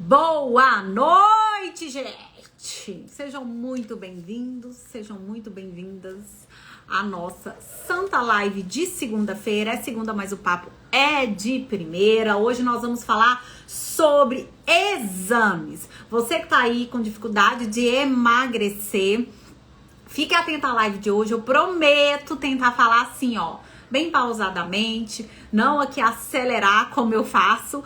Boa noite, gente! Sejam muito bem-vindos, sejam muito bem-vindas à nossa Santa Live de segunda-feira. É segunda, mas o papo é de primeira. Hoje nós vamos falar sobre exames. Você que tá aí com dificuldade de emagrecer, fique atento à live de hoje. Eu prometo tentar falar assim, ó, bem pausadamente, não aqui acelerar como eu faço,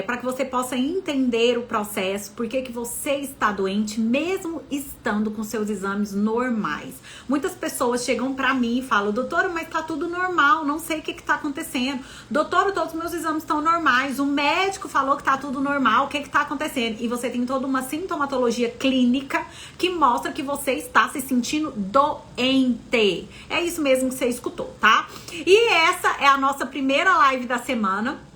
para que você possa entender o processo, por que você está doente, mesmo estando com seus exames normais. Muitas pessoas chegam para mim e falam: doutora, mas tá tudo normal, não sei o que tá acontecendo. Doutora, todos os meus exames estão normais, o médico falou que tá tudo normal, o que tá acontecendo? E você tem toda uma sintomatologia clínica que mostra que você está se sentindo doente. É isso mesmo que você escutou, tá? E essa é a nossa primeira live da semana,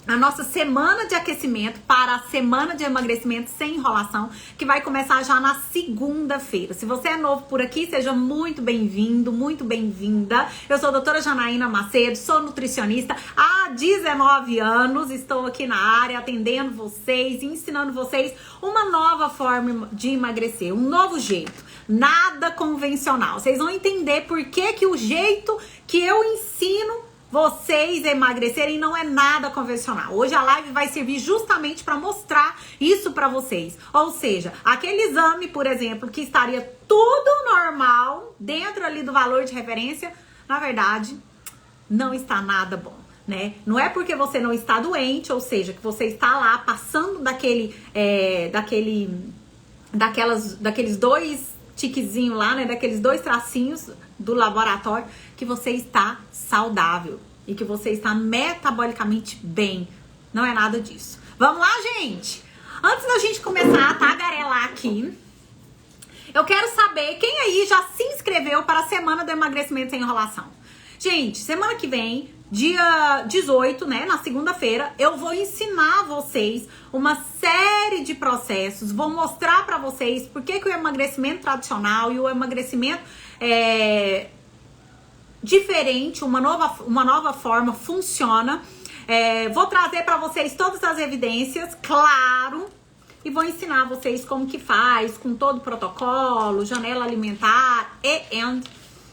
a nossa semana de aquecimento para a semana de emagrecimento sem enrolação, que vai começar já na segunda-feira. Se você é novo por aqui, seja muito bem-vindo, muito bem-vinda. Eu sou a doutora Janaína Macedo, sou nutricionista há 19 anos, estou aqui na área atendendo vocês, ensinando vocês uma nova forma de emagrecer, um novo jeito, nada convencional. Vocês vão entender por que o jeito que eu ensino vocês emagrecerem não é nada convencional. Hoje a live vai servir justamente para mostrar isso para vocês. Ou seja, aquele exame, por exemplo, que estaria tudo normal dentro ali do valor de referência, na verdade, não está nada bom, né? Não é porque você não está doente, ou seja, que você está lá passando daqueles dois tiquezinhos lá, né? Daqueles dois tracinhos do laboratório, que você está saudável e que você está metabolicamente bem. Não é nada disso. Vamos lá, gente? Antes da gente começar a tagarelar aqui, eu quero saber quem aí já se inscreveu para a Semana do Emagrecimento Sem Enrolação. Gente, semana que vem, dia 18, né, na segunda-feira, eu vou ensinar vocês uma série de processos, vou mostrar para vocês por que o emagrecimento tradicional e o emagrecimento diferente, uma nova forma funciona. Vou trazer para vocês todas as evidências, claro, e vou ensinar vocês como que faz, com todo o protocolo, janela alimentar e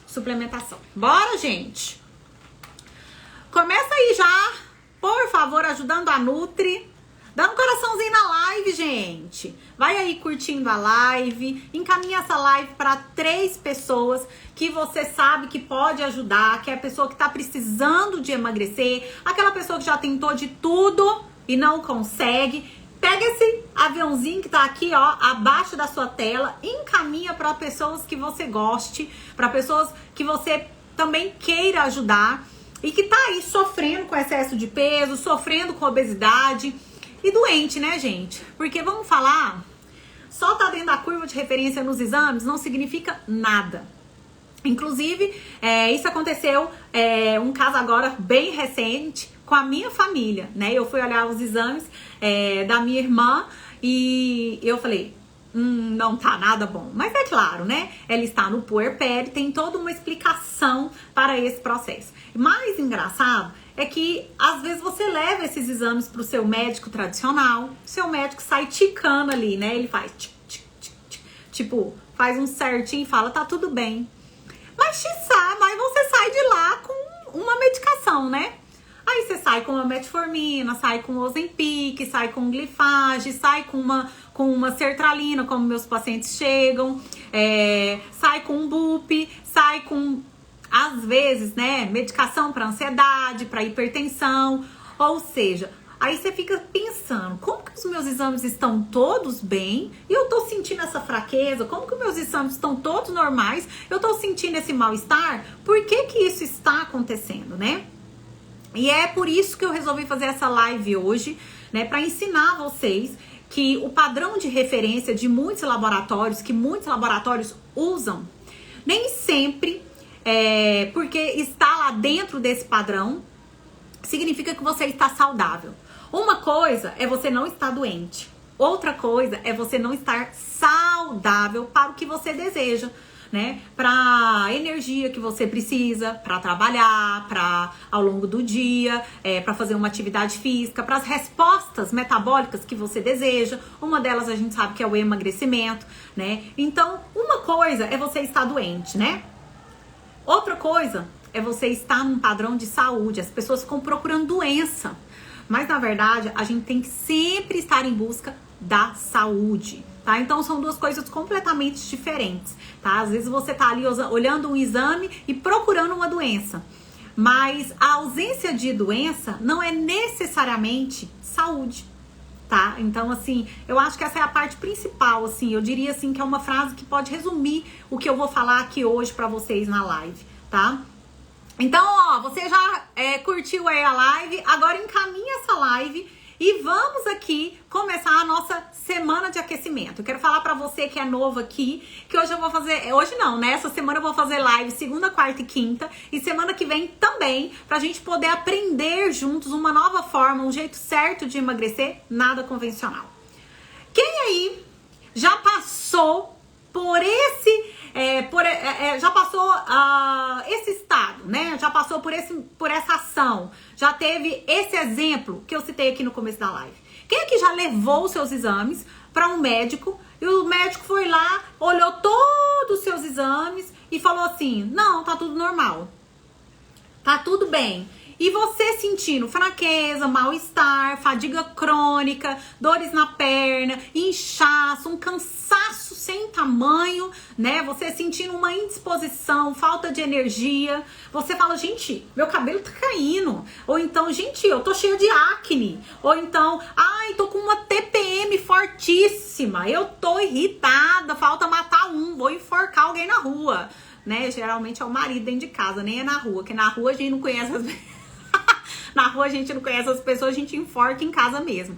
suplementação. Bora, gente? Começa aí já, por favor, ajudando a Nutri, dando um coraçãozinho na live, gente. Vai aí curtindo a live, encaminha essa live para 3 pessoas que você sabe que pode ajudar, que é a pessoa que tá precisando de emagrecer, aquela pessoa que já tentou de tudo e não consegue. Pega esse aviãozinho que tá aqui, ó, abaixo da sua tela, encaminha para pessoas que você goste, para pessoas que você também queira ajudar e que tá aí sofrendo com excesso de peso, sofrendo com obesidade e doente, né, gente? Porque vamos falar, só tá dentro da curva de referência nos exames não significa nada. Inclusive, isso aconteceu, um caso agora bem recente com a minha família, né? Eu fui olhar os exames da minha irmã e eu falei, não tá nada bom. Mas é claro, né? Ela está no puerpério, tem toda uma explicação para esse processo. O mais engraçado é que às vezes você leva esses exames pro seu médico tradicional, seu médico sai ticando ali, né? Ele faz tipo, faz um certinho e fala, tá tudo bem. Mas você sai de lá com uma medicação, né? Aí você sai com uma metformina, sai com Ozempic, sai com Glifage, sai com uma sertralina, como meus pacientes chegam, sai com um BUP, sai com, às vezes, né, medicação para ansiedade, para hipertensão. Ou seja, aí você fica pensando, como que os meus exames estão todos bem e eu tô sentindo essa fraqueza? Como que os meus exames estão todos normais? Eu tô sentindo esse mal-estar? Por que isso está acontecendo, né? E é por isso que eu resolvi fazer essa live hoje, né, para ensinar vocês que o padrão de referência de muitos laboratórios, que muitos laboratórios usam, nem sempre, porque está lá dentro desse padrão, significa que você está saudável. Uma coisa é você não estar doente, outra coisa é você não estar saudável para o que você deseja, né? Pra energia que você precisa, pra trabalhar, pra ao longo do dia, pra fazer uma atividade física, para as respostas metabólicas que você deseja. Uma delas a gente sabe que é o emagrecimento, né? Então, uma coisa é você estar doente, né? Outra coisa é você estar num padrão de saúde. As pessoas ficam procurando doença. Mas, na verdade, a gente tem que sempre estar em busca da saúde, tá? Então, são duas coisas completamente diferentes, tá? Às vezes você tá ali olhando um exame e procurando uma doença. Mas a ausência de doença não é necessariamente saúde, tá? Então, assim, eu acho que essa é a parte principal, assim. Eu diria, assim, que é uma frase que pode resumir o que eu vou falar aqui hoje pra vocês na live, tá? Então, ó, você já curtiu aí a live, agora encaminha essa live e vamos aqui começar a nossa semana de aquecimento. Eu quero falar pra você que é novo aqui, que hoje eu vou fazer, hoje não, né? Essa semana eu vou fazer live segunda, quarta e quinta, e semana que vem também, pra gente poder aprender juntos uma nova forma, um jeito certo de emagrecer, nada convencional. Quem aí já passou por esse já passou esse estado, né? Já passou por essa ação, já teve esse exemplo que eu citei aqui no começo da live. Quem aqui já levou os seus exames para um médico e o médico foi lá, olhou todos os seus exames e falou assim: não, tá tudo normal, tá tudo bem. E você sentindo fraqueza, mal-estar, fadiga crônica, dores na perna, inchaço, um cansaço sem tamanho, né? Você sentindo uma indisposição, falta de energia. Você fala, gente, meu cabelo tá caindo. Ou então, gente, eu tô cheia de acne. Ou então, ai, tô com uma TPM fortíssima. Eu tô irritada, falta matar vou enforcar alguém na rua. Né? Geralmente é o marido dentro de casa, nem é na rua. Porque na rua a gente não conhece as Na rua a gente não conhece as pessoas, a gente enforca em casa mesmo.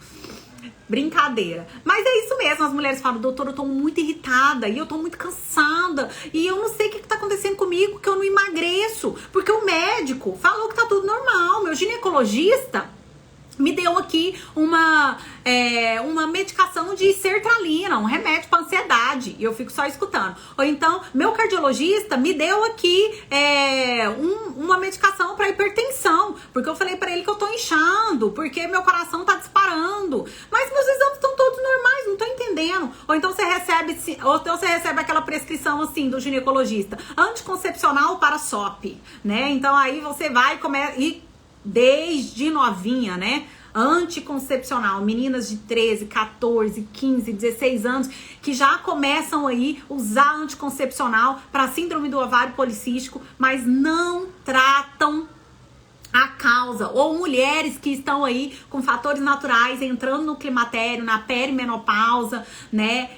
Brincadeira. Mas é isso mesmo, as mulheres falam, doutora, eu tô muito irritada e eu tô muito cansada e eu não sei o que tá acontecendo comigo, que eu não emagreço. Porque o médico falou que tá tudo normal. Meu ginecologista me deu aqui uma medicação de sertralina, um remédio para ansiedade, e eu fico só escutando. Ou então, meu cardiologista me deu aqui uma medicação para hipertensão, porque eu falei para ele que eu tô inchando, porque meu coração tá disparando, mas meus exames estão todos normais, não tô entendendo. Ou então você recebe aquela prescrição assim do ginecologista, anticoncepcional para SOP, né? Então aí você vai e desde novinha, né? Anticoncepcional, meninas de 13, 14, 15, 16 anos que já começam aí a usar anticoncepcional para síndrome do ovário policístico, mas não tratam a causa, ou mulheres que estão aí com fatores naturais entrando no climatério, na perimenopausa, né?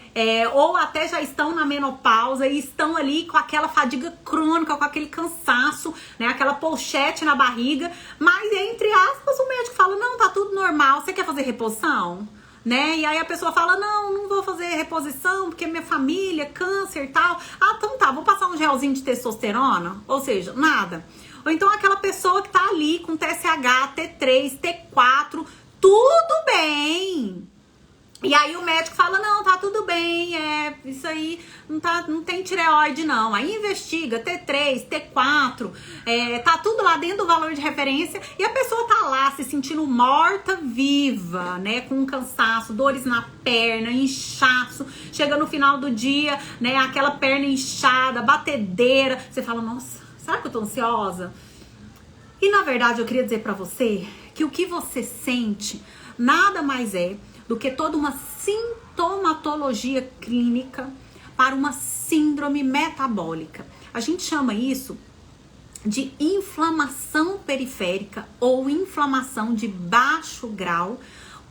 Ou até já estão na menopausa e estão ali com aquela fadiga crônica, com aquele cansaço, né? Aquela pochete na barriga, mas entre aspas o médico fala, não, tá tudo normal, você quer fazer reposição? Né? E aí a pessoa fala, não vou fazer reposição porque minha família, câncer e tal. Ah, então tá, vou passar um gelzinho de testosterona, ou seja, nada. Ou então aquela pessoa que tá ali com TSH, T3, T4, tudo bem. E aí o médico fala, não, tá tudo bem, isso aí não tem tireoide não. Aí investiga, T3, T4, tá tudo lá dentro do valor de referência e a pessoa tá lá se sentindo morta-viva, né, com cansaço, dores na perna, inchaço, chega no final do dia, né, aquela perna inchada, batedeira, você fala, nossa, será que eu tô ansiosa? E na verdade eu queria dizer pra você que o que você sente nada mais é do que toda uma sintomatologia clínica para uma síndrome metabólica. A gente chama isso de inflamação periférica ou inflamação de baixo grau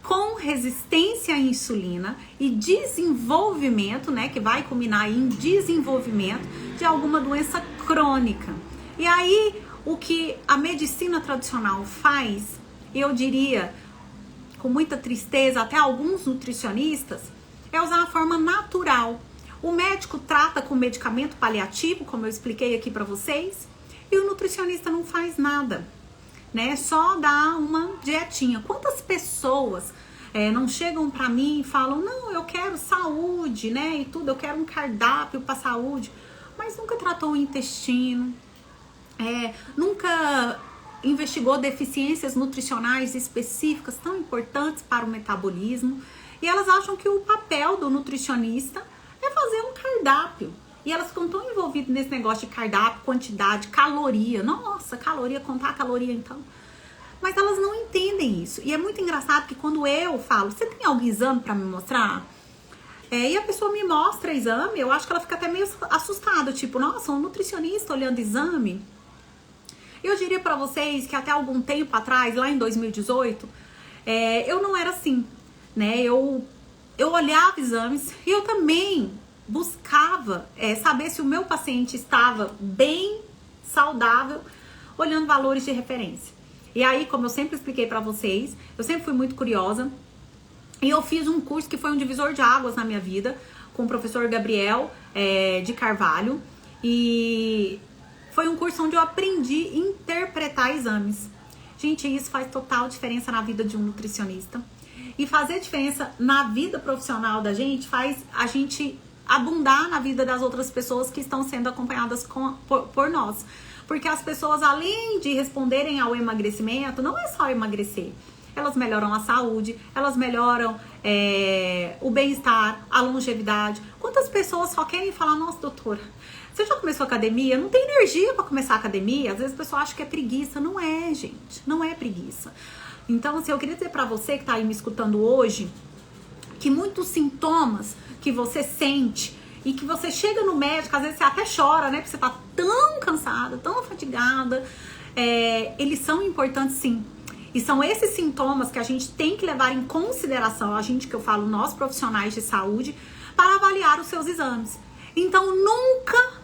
com resistência à insulina e desenvolvimento, né, que vai culminar em desenvolvimento de alguma doença crônica. E aí, o que a medicina tradicional faz, eu diria, com muita tristeza, até alguns nutricionistas, é usar a forma natural. O médico trata com medicamento paliativo, como eu expliquei aqui para vocês, e o nutricionista não faz nada, né? Só dá uma dietinha. Quantas pessoas não chegam para mim e falam, não, eu quero saúde, né? E tudo, eu quero um cardápio para saúde. mas nunca tratou o intestino, nunca investigou deficiências nutricionais específicas tão importantes para o metabolismo. E elas acham que o papel do nutricionista é fazer um cardápio. E elas ficam tão envolvidas nesse negócio de cardápio, quantidade, caloria. Nossa, caloria, contar a caloria então. Mas elas não entendem isso. E é muito engraçado que quando eu falo, você tem algum exame para me mostrar? E a pessoa me mostra exame, eu acho que ela fica até meio assustada. Tipo, nossa, um nutricionista olhando exame? Eu diria para vocês que até algum tempo atrás, lá em 2018, eu não era assim, né? Eu olhava exames e eu também buscava saber se o meu paciente estava bem, saudável, olhando valores de referência. E aí, como eu sempre expliquei para vocês, eu sempre fui muito curiosa e eu fiz um curso que foi um divisor de águas na minha vida com o professor Gabriel de Carvalho, e foi um curso onde eu aprendi a interpretar exames. Gente, isso faz total diferença na vida de um nutricionista. E fazer diferença na vida profissional da gente faz a gente abundar na vida das outras pessoas que estão sendo acompanhadas por nós. Porque as pessoas, além de responderem ao emagrecimento, não é só emagrecer. Elas melhoram a saúde, elas melhoram o bem-estar, a longevidade. Quantas pessoas só querem falar, nossa, doutora, você já começou a academia? Não tem energia para começar a academia? Às vezes a pessoa acha que é preguiça. Não é, gente. Não é preguiça. Então, assim, eu queria dizer pra você que tá aí me escutando hoje, que muitos sintomas que você sente e que você chega no médico, às vezes você até chora, né? Porque você tá tão cansada, tão fatigada. Eles são importantes, sim. E são esses sintomas que a gente tem que levar em consideração, a gente que eu falo, nós profissionais de saúde, para avaliar os seus exames. Então, nunca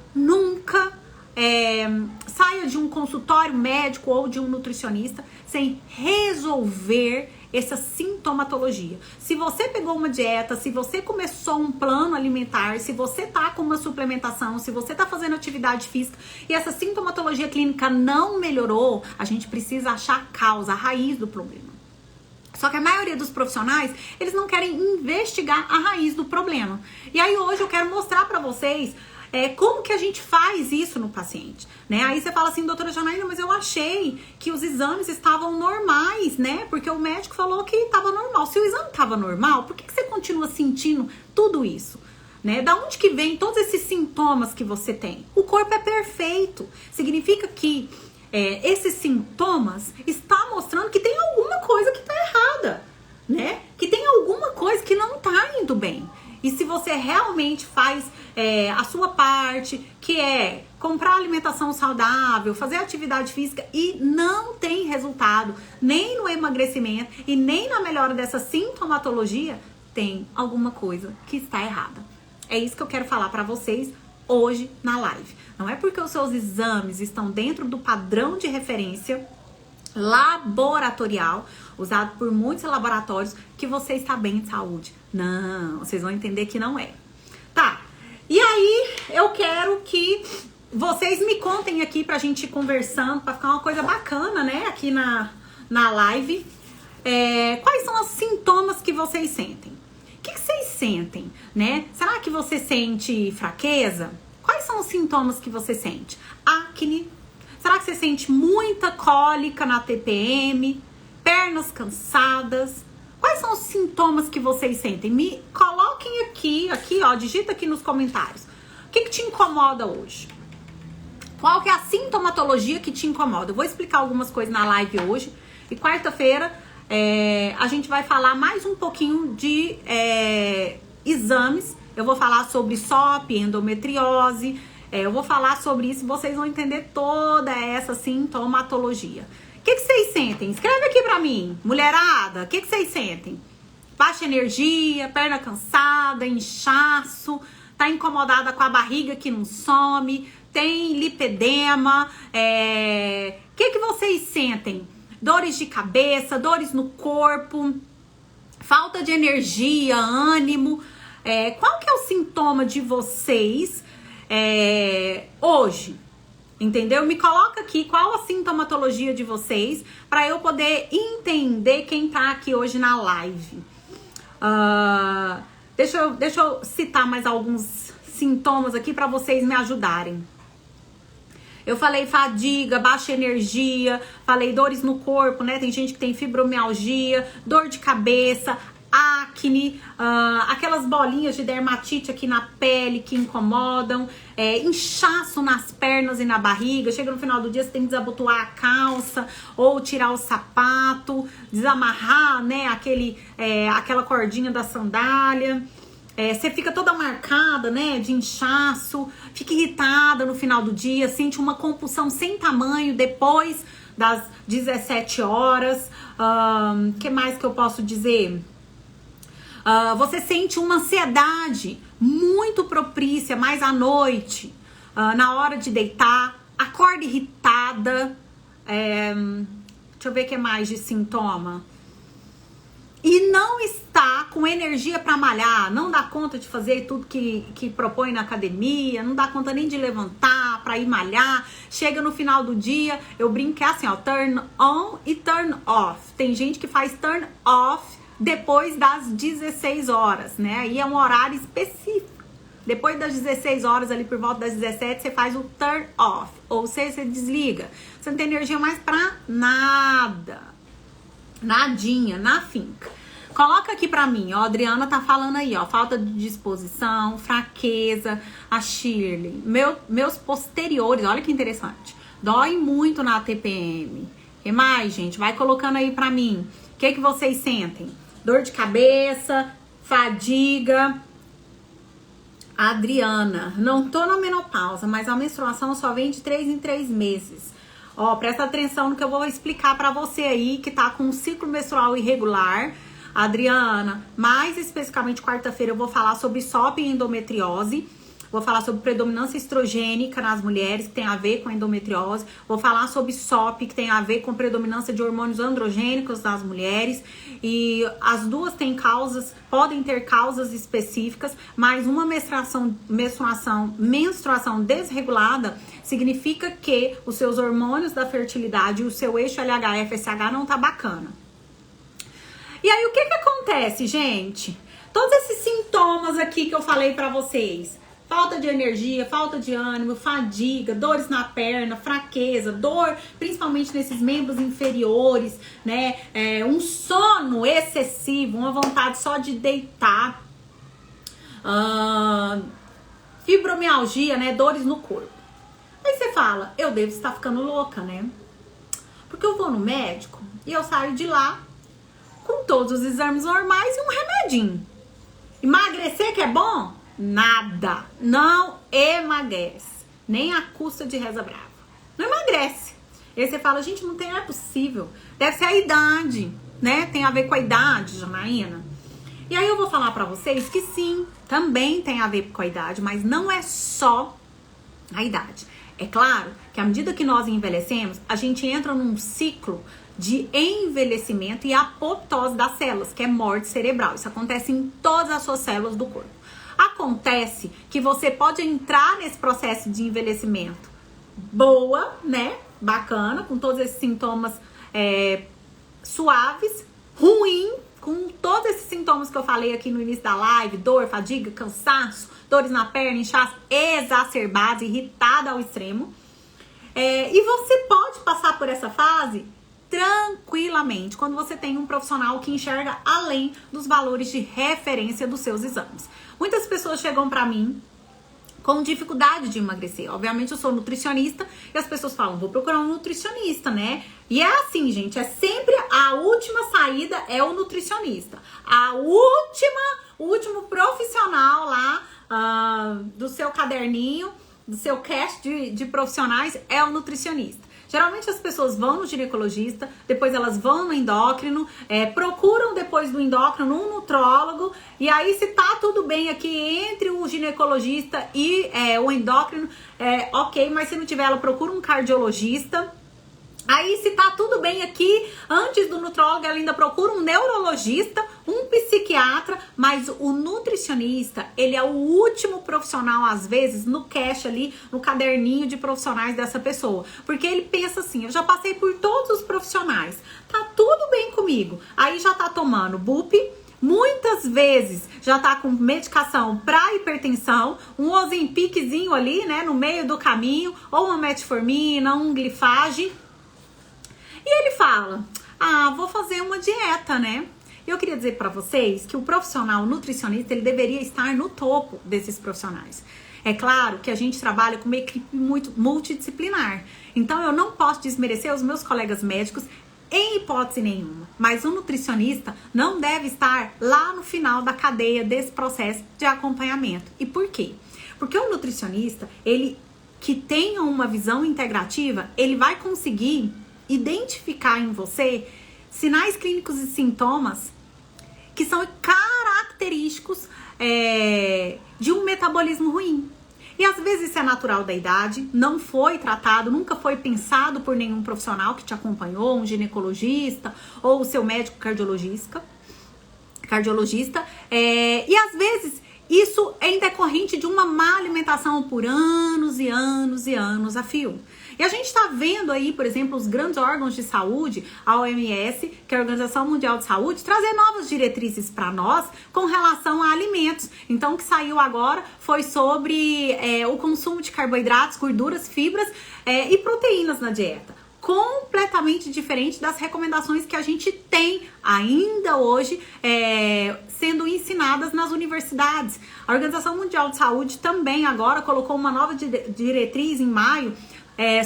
saia de um consultório médico ou de um nutricionista sem resolver essa sintomatologia. Se você pegou uma dieta, se você começou um plano alimentar, se você tá com uma suplementação, se você tá fazendo atividade física e essa sintomatologia clínica não melhorou, a gente precisa achar a causa, a raiz do problema. Só que a maioria dos profissionais, eles não querem investigar a raiz do problema. E aí hoje eu quero mostrar pra vocês como que a gente faz isso no paciente, né? Aí você fala assim, doutora Janaína, mas eu achei que os exames estavam normais, né? Porque o médico falou que estava normal. Se o exame estava normal, por que você continua sentindo tudo isso? Né? Da onde que vem todos esses sintomas que você tem? O corpo é perfeito. Significa que esses sintomas estão mostrando que tem alguma coisa que está errada, né? Que tem alguma coisa que não está indo bem. E se você realmente faz a sua parte, que é comprar alimentação saudável, fazer atividade física e não tem resultado nem no emagrecimento e nem na melhora dessa sintomatologia, tem alguma coisa que está errada. É isso que eu quero falar para vocês hoje na live. Não é porque os seus exames estão dentro do padrão de referência laboratorial, usado por muitos laboratórios, que você está bem de saúde. Não, vocês vão entender que não é. Tá, e aí eu quero que vocês me contem aqui pra gente ir conversando, pra ficar uma coisa bacana, né, aqui na live. Quais são os sintomas que vocês sentem? O que vocês sentem, né? Será que você sente fraqueza? Quais são os sintomas que você sente? Acne? Será que você sente muita cólica na TPM? Pernas cansadas? Quais são os sintomas que vocês sentem? Me coloquem aqui, ó, digita aqui nos comentários. O que te incomoda hoje? Qual que é a sintomatologia que te incomoda? Eu vou explicar algumas coisas na live hoje. E quarta-feira a gente vai falar mais um pouquinho de exames. Eu vou falar sobre SOP, endometriose. Eu vou falar sobre isso e vocês vão entender toda essa sintomatologia. O que vocês sentem? Escreve aqui pra mim. Mulherada, o que vocês sentem? Baixa energia, perna cansada, inchaço, tá incomodada com a barriga que não some, tem lipedema. O que vocês sentem? Dores de cabeça, dores no corpo, falta de energia, ânimo. Qual que é o sintoma de vocês hoje? Entendeu? Me coloca aqui qual a sintomatologia de vocês para eu poder entender quem tá aqui hoje na live. Deixa eu citar mais alguns sintomas aqui para vocês me ajudarem. Eu falei fadiga, baixa energia, falei dores no corpo, né? Tem gente que tem fibromialgia, dor de cabeça, acne, aquelas bolinhas de dermatite aqui na pele que incomodam, inchaço nas pernas e na barriga. Chega no final do dia, você tem que desabotoar a calça ou tirar o sapato, desamarrar, né, aquela cordinha da sandália. Você fica toda marcada, né, de inchaço, fica irritada no final do dia, sente uma compulsão sem tamanho depois das 17 horas. Que mais que eu posso dizer? Você sente uma ansiedade muito propícia mais à noite, na hora de deitar, acorda irritada. Deixa eu ver o que mais de sintoma. E não está com energia para malhar, não dá conta de fazer tudo que propõe na academia, não dá conta nem de levantar para ir malhar. Chega no final do dia, eu brinco assim, ó, turn on e turn off. Tem gente que faz turn off depois das 16 horas, né? Aí é um horário específico. Depois das 16 horas, ali por volta das 17, você faz o turn off. Ou seja, você desliga. Você não tem energia mais pra nada. Nadinha, na finca. Coloca aqui pra mim, ó. A Adriana tá falando aí, ó. Falta de disposição, fraqueza. A Shirley. Meus posteriores, olha que interessante. Dói muito na TPM. O que mais, gente? Vai colocando aí pra mim. O que vocês sentem? Dor de cabeça, fadiga. Adriana, não tô na menopausa, mas a menstruação só vem de 3 em 3 meses. Ó, presta atenção no que eu vou explicar pra você aí que tá com um ciclo menstrual irregular. Adriana, mais especificamente quarta-feira eu vou falar sobre SOP e endometriose. Vou falar sobre predominância estrogênica nas mulheres, que tem a ver com endometriose. Vou falar sobre SOP, que tem a ver com predominância de hormônios androgênicos nas mulheres. E as duas têm causas, podem ter causas específicas, mas uma menstruação desregulada significa que os seus hormônios da fertilidade e o seu eixo LH-FSH não tá bacana. E aí, o que acontece, gente? Todos esses sintomas aqui que eu falei pra vocês. Falta de energia, falta de ânimo, fadiga, dores na perna, fraqueza, dor principalmente nesses membros inferiores, né? Um sono excessivo, uma vontade só de deitar. Fibromialgia, né? Dores no corpo. Aí você fala, eu devo estar ficando louca, né? Porque eu vou no médico e eu saio de lá com todos os exames normais e um remedinho. Emagrecer que é bom? Nada. Não emagrece. Nem a custa de reza brava. Não emagrece. E aí você fala, gente, não é possível. Deve ser a idade, né? Tem a ver com a idade, Janaína. E aí eu vou falar pra vocês que sim, também tem a ver com a idade, mas não é só a idade. É claro que à medida que nós envelhecemos, a gente entra num ciclo de envelhecimento e apoptose das células, que é morte cerebral. Isso acontece em todas as suas células do corpo. Acontece que você pode entrar nesse processo de envelhecimento boa, né? Bacana, com todos esses sintomas suaves, ruim, com todos esses sintomas que eu falei aqui no início da live, dor, fadiga, cansaço, dores na perna, inchaço exacerbados, irritada ao extremo. E você pode passar por essa fase tranquilamente, quando você tem um profissional que enxerga além dos valores de referência dos seus exames. Muitas pessoas chegam pra mim com dificuldade de emagrecer. Obviamente eu sou nutricionista e as pessoas falam, vou procurar um nutricionista, né? E é assim, gente, é sempre a última saída é o nutricionista. O último profissional lá do seu caderninho, do seu cast de profissionais é o nutricionista. Geralmente as pessoas vão no ginecologista, depois elas vão no endócrino, procuram depois do endócrino um nutrólogo, e aí se tá tudo bem aqui entre o ginecologista e o endócrino, ok, mas se não tiver, ela procura um cardiologista. Aí, se tá tudo bem aqui, antes do nutrólogo, ela ainda procura um neurologista, um psiquiatra, mas o nutricionista, ele é o último profissional, às vezes, no cache ali, no caderninho de profissionais dessa pessoa. Porque ele pensa assim, eu já passei por todos os profissionais, tá tudo bem comigo. Aí já tá tomando BUP, muitas vezes já tá com medicação para hipertensão, um Ozempiczinho ali, né, no meio do caminho, ou uma metformina, um glifage. E ele fala, vou fazer uma dieta, né? Eu queria dizer para vocês que o profissional nutricionista, ele deveria estar no topo desses profissionais. É claro que a gente trabalha com uma equipe muito multidisciplinar. Então, eu não posso desmerecer os meus colegas médicos em hipótese nenhuma. Mas o nutricionista não deve estar lá no final da cadeia desse processo de acompanhamento. E por quê? Porque o nutricionista, ele que tenha uma visão integrativa, ele vai conseguir identificar em você sinais clínicos e sintomas que são característicos de um metabolismo ruim. E às vezes isso é natural da idade, não foi tratado, nunca foi pensado por nenhum profissional que te acompanhou, um ginecologista ou o seu médico cardiologista. E às vezes isso é em decorrente de uma má alimentação por anos e anos e anos a fio. E a gente está vendo aí, por exemplo, os grandes órgãos de saúde, a OMS, que é a Organização Mundial de Saúde, trazer novas diretrizes para nós com relação a alimentos. Então, o que saiu agora foi sobre o consumo de carboidratos, gorduras, fibras e proteínas na dieta. Completamente diferente das recomendações que a gente tem ainda hoje sendo ensinadas nas universidades. A Organização Mundial de Saúde também agora colocou uma nova diretriz em maio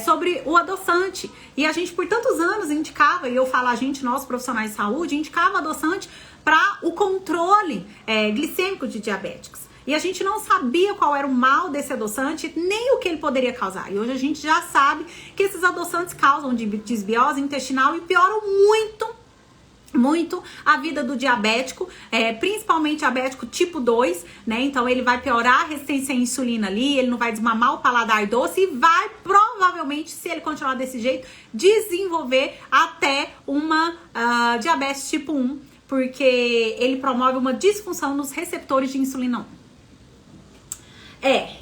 sobre o adoçante. E a gente por tantos anos indicava, e eu falo a gente, nós profissionais de saúde, indicava adoçante para o controle glicêmico de diabéticos. E a gente não sabia qual era o mal desse adoçante, nem o que ele poderia causar. E hoje a gente já sabe que esses adoçantes causam desbiose intestinal e pioram muito a vida do diabético, principalmente diabético tipo 2, né? Então ele vai piorar a resistência à insulina ali, ele não vai desmamar o paladar doce e vai provavelmente, se ele continuar desse jeito, desenvolver até uma diabetes tipo 1, porque ele promove uma disfunção nos receptores de insulina 1.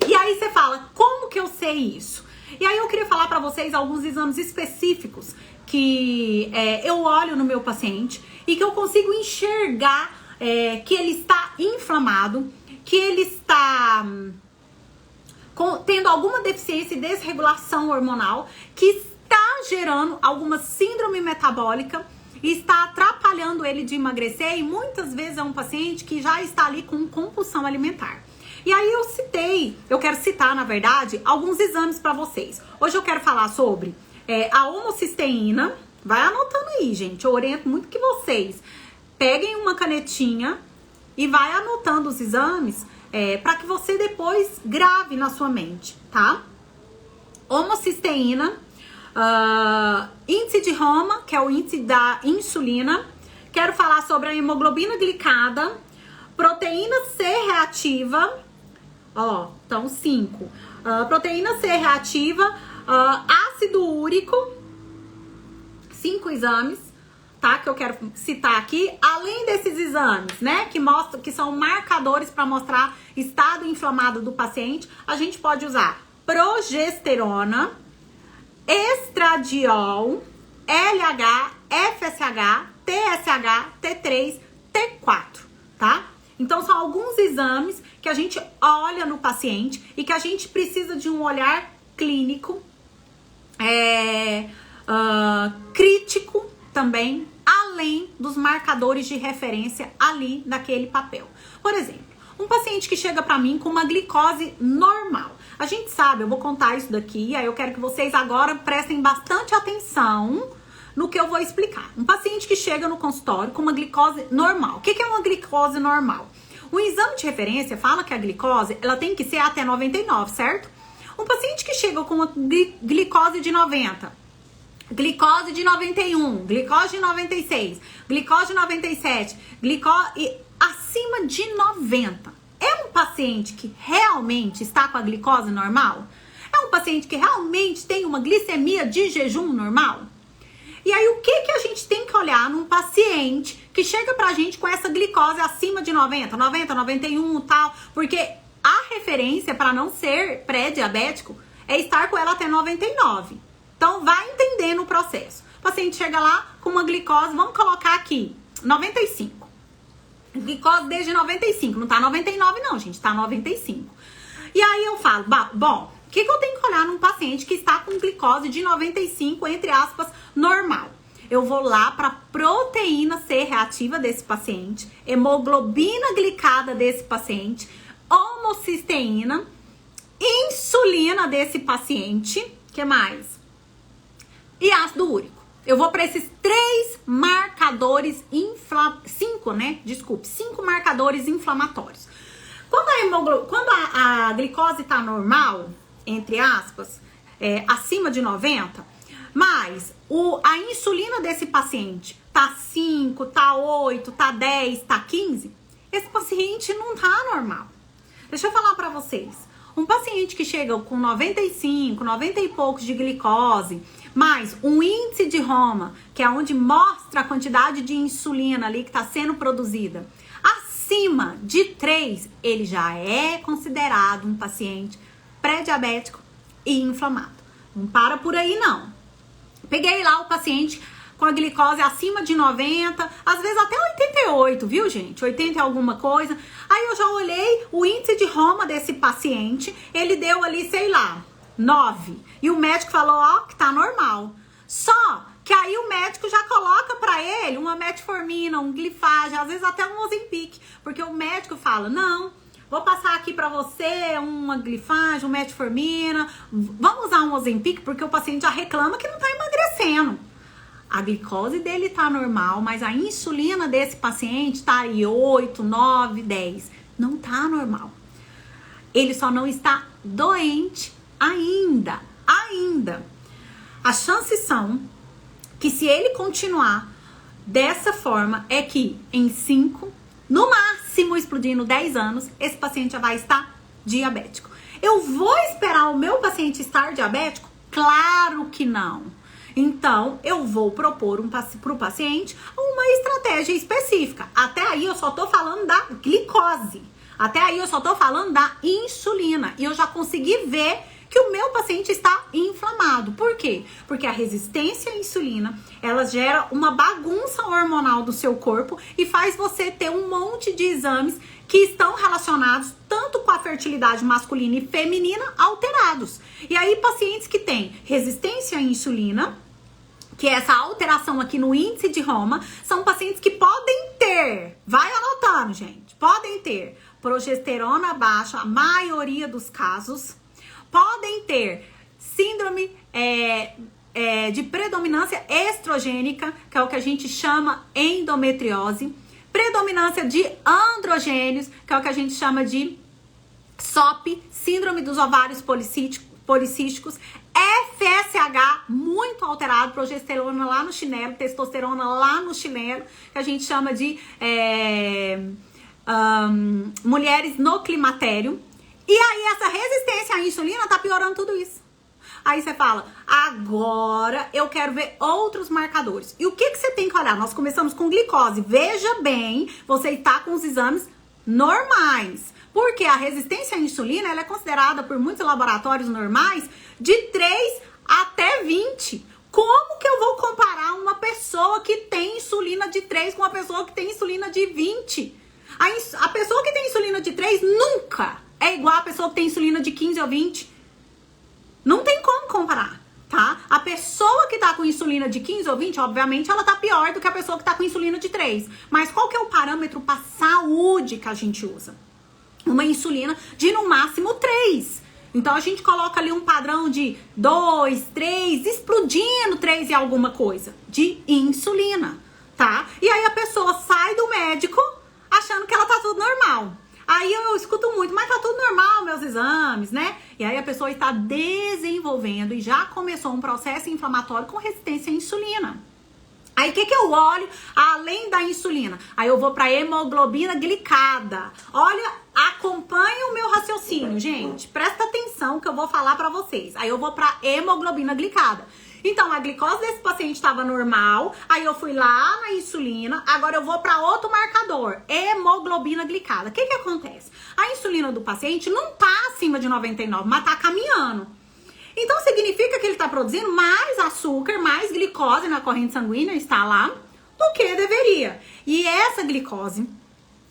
E aí você fala, como que eu sei isso? E aí eu queria falar pra vocês alguns exames específicos que eu olho no meu paciente e que eu consigo enxergar que ele está inflamado, que ele está tendo alguma deficiência e desregulação hormonal, que está gerando alguma síndrome metabólica e está atrapalhando ele de emagrecer, e muitas vezes é um paciente que já está ali com compulsão alimentar. E aí eu quero citar, na verdade, alguns exames para vocês. Hoje eu quero falar sobre a homocisteína. Vai anotando aí, gente. Eu oriento muito que vocês peguem uma canetinha e vai anotando os exames para que você depois grave na sua mente, tá? Homocisteína, índice de Roma, que é o índice da insulina. Quero falar sobre a hemoglobina glicada, proteína C reativa. Então 5. Proteína C reativa, ácido úrico, 5 exames, tá? Que eu quero citar aqui. Além desses exames, né? Que são marcadores para mostrar estado inflamado do paciente, a gente pode usar progesterona, estradiol, LH, FSH, TSH, T3, T4, tá? Então, são alguns exames que a gente olha no paciente e que a gente precisa de um olhar clínico, crítico também, além dos marcadores de referência ali daquele papel. Por exemplo, um paciente que chega pra mim com uma glicose normal. A gente sabe, eu vou contar isso daqui, aí eu quero que vocês agora prestem bastante atenção no que eu vou explicar. Um paciente que chega no consultório com uma glicose normal. O que é uma glicose normal? O exame de referência fala que a glicose, ela tem que ser até 99, certo? Um paciente que chega com uma glicose de 90, glicose de 91, glicose de 96, glicose de 97, glicose acima de 90. É um paciente que realmente está com a glicose normal? É um paciente que realmente tem uma glicemia de jejum normal? E aí, o que a gente tem que olhar num paciente que chega pra gente com essa glicose acima de 90, 91 e tal? Porque a referência para não ser pré-diabético é estar com ela até 99. Então, vai entendendo o processo. O paciente chega lá com uma glicose, vamos colocar aqui, 95. Glicose desde 95. Não tá 99 não, gente. Tá 95. E aí eu falo, bom, o que eu tenho que olhar num paciente que está com glicose de 95, entre aspas, normal? Eu vou lá para proteína C reativa desse paciente, hemoglobina glicada desse paciente, homocisteína, insulina desse paciente, que mais? E ácido úrico. Eu vou para esses 3 marcadores cinco marcadores inflamatórios. Quando a glicose tá normal, entre aspas, acima de 90, mas a insulina desse paciente tá 5, tá 8, tá 10, tá 15, esse paciente não tá normal. Deixa eu falar pra vocês. Um paciente que chega com 95, 90 e poucos de glicose, mais um índice de Roma, que é onde mostra a quantidade de insulina ali que está sendo produzida, acima de 3, ele já é considerado um paciente pré-diabético e inflamado. Não para por aí, não. Peguei lá o paciente com a glicose acima de 90, às vezes até 88, viu, gente? 80 e alguma coisa. Aí eu já olhei o índice de Roma desse paciente, ele deu ali, sei lá, 9. E o médico falou, ó, que tá normal. Só que aí o médico já coloca pra ele uma metformina, um glifage, às vezes até um Ozempic. Porque o médico fala, não, vou passar aqui pra você uma glifage, um metformina, vamos usar um Ozempic, porque o paciente já reclama que não tá emagrecendo. A glicose dele tá normal, mas a insulina desse paciente tá aí 8, 9, 10. Não tá normal. Ele só não está doente ainda. As chances são que se ele continuar dessa forma, é que em 5, no máximo explodindo 10 anos, esse paciente já vai estar diabético. Eu vou esperar o meu paciente estar diabético? Claro que não. Então, eu vou propor para o paciente uma estratégia específica. Até aí eu só tô falando da glicose. Até aí eu só tô falando da insulina. E eu já consegui ver que o meu paciente está inflamado. Por quê? Porque a resistência à insulina, ela gera uma bagunça hormonal do seu corpo e faz você ter um monte de exames que estão relacionados tanto com a fertilidade masculina e feminina alterados. E aí, pacientes que têm resistência à insulina, que é essa alteração aqui no índice de Roma, são pacientes que podem ter, vai anotando, gente, podem ter progesterona baixa, a maioria dos casos, podem ter síndrome de predominância estrogênica, que é o que a gente chama endometriose, predominância de androgênios, que é o que a gente chama de SOP, síndrome dos ovários policísticos, FSH muito alterado, progesterona lá no chinelo, testosterona lá no chinelo, que a gente chama de mulheres no climatério. E aí essa resistência à insulina tá piorando tudo isso. Aí você fala, agora eu quero ver outros marcadores. E o que você tem que olhar? Nós começamos com glicose. Veja bem, você está com os exames normais. Porque a resistência à insulina, ela é considerada por muitos laboratórios normais de 3 até 20. Como que eu vou comparar uma pessoa que tem insulina de 3 com uma pessoa que tem insulina de 20? A pessoa que tem insulina de 3 nunca é igual a pessoa que tem insulina de 15 ou 20. Não tem como comparar, tá? A pessoa que tá com insulina de 15 ou 20, obviamente, ela tá pior do que a pessoa que tá com insulina de 3. Mas qual que é o parâmetro para saúde que a gente usa? Uma insulina de no máximo 3. Então a gente coloca ali um padrão de 2, 3, explodindo 3 e alguma coisa de insulina, tá? E aí a pessoa sai do médico achando que ela tá tudo normal. Aí eu escuto muito, mas tá tudo normal, meus exames, né? E aí a pessoa está desenvolvendo e já começou um processo inflamatório com resistência à insulina. Aí o que eu olho além da insulina? Aí eu vou pra hemoglobina glicada. Olha, acompanha o meu raciocínio, gente. Presta atenção que eu vou falar pra vocês. Aí eu vou pra hemoglobina glicada. Então, a glicose desse paciente estava normal, aí eu fui lá na insulina, agora eu vou para outro marcador, hemoglobina glicada. O que acontece? A insulina do paciente não tá acima de 99, mas tá caminhando. Então, significa que ele tá produzindo mais açúcar, mais glicose na corrente sanguínea, está lá, do que deveria. E essa glicose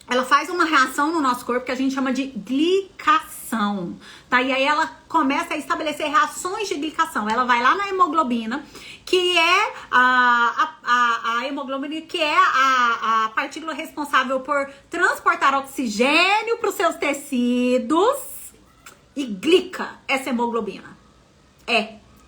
ela faz uma reação no nosso corpo que a gente chama de glicação, tá? E aí ela começa a estabelecer reações de glicação. Ela vai lá na hemoglobina, que é a hemoglobina, que é a partícula responsável por transportar oxigênio para os seus tecidos, e glica essa hemoglobina.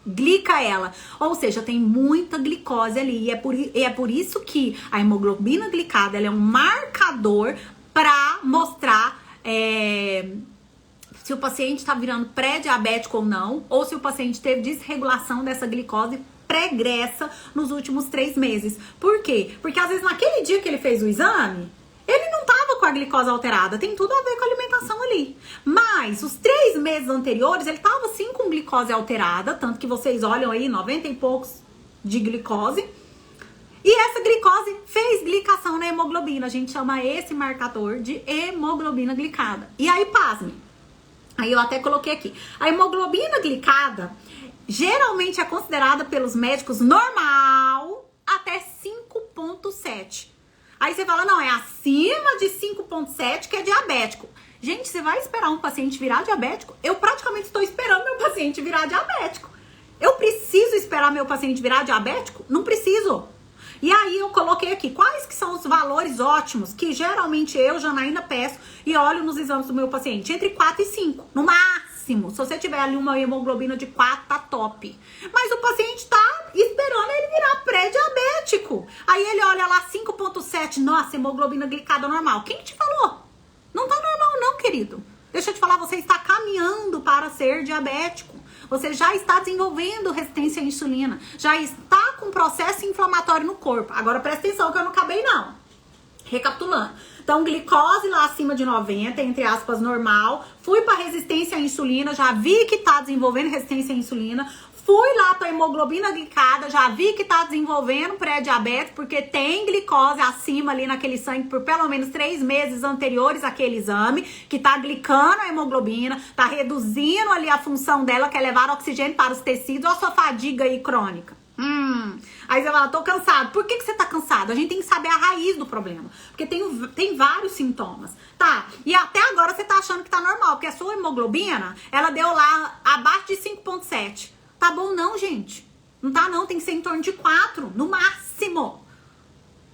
Glica ela. Ou seja, tem muita glicose ali. E é por isso que a hemoglobina glicada, ela é um marcador para mostrar se o paciente está virando pré-diabético ou não, ou se o paciente teve desregulação dessa glicose pregressa nos últimos 3 meses. Por quê? Porque às vezes naquele dia que ele fez o exame, ele não tava com a glicose alterada, tem tudo a ver com a alimentação ali. Mas os 3 meses anteriores, ele tava sim com glicose alterada, tanto que vocês olham aí, 90 e poucos de glicose. E essa glicose fez glicação na hemoglobina. A gente chama esse marcador de hemoglobina glicada. E aí, pasme. Aí eu até coloquei aqui. A hemoglobina glicada geralmente é considerada pelos médicos normal até 5,7. Aí você fala, não, é acima de 5,7 que é diabético. Gente, você vai esperar um paciente virar diabético? Eu praticamente estou esperando meu paciente virar diabético. Eu preciso esperar meu paciente virar diabético? Não preciso. E aí eu coloquei aqui, quais que são os valores ótimos que geralmente eu, Janaína, peço e olho nos exames do meu paciente? Entre 4 e 5, no máximo. Se você tiver ali uma hemoglobina de 4, tá top. Mas o paciente tá esperando ele virar pré-diabético. Aí ele olha lá 5,7, nossa, hemoglobina glicada normal. Quem que te falou? Não tá normal não, querido. Deixa eu te falar, você está caminhando para ser diabético. Você já está desenvolvendo resistência à insulina. Já está com processo inflamatório no corpo. Agora presta atenção que eu não acabei não. Recapitulando. Então, glicose lá acima de 90, entre aspas, normal. Fui para resistência à insulina, já vi que tá desenvolvendo resistência à insulina. Fui lá para hemoglobina glicada, já vi que tá desenvolvendo pré-diabetes, porque tem glicose acima ali naquele sangue por pelo menos 3 meses anteriores àquele exame, que tá glicando a hemoglobina, tá reduzindo ali a função dela, que é levar oxigênio para os tecidos. Olha a sua fadiga aí crônica. Aí você fala, tô cansado. Por que você tá cansado? A gente tem que saber a raiz do problema. Porque tem vários sintomas. Tá, e até agora você tá achando que tá normal, porque a sua hemoglobina, ela deu lá abaixo de 5,7. Tá bom não, gente. Não tá não, tem que ser em torno de 4, no máximo.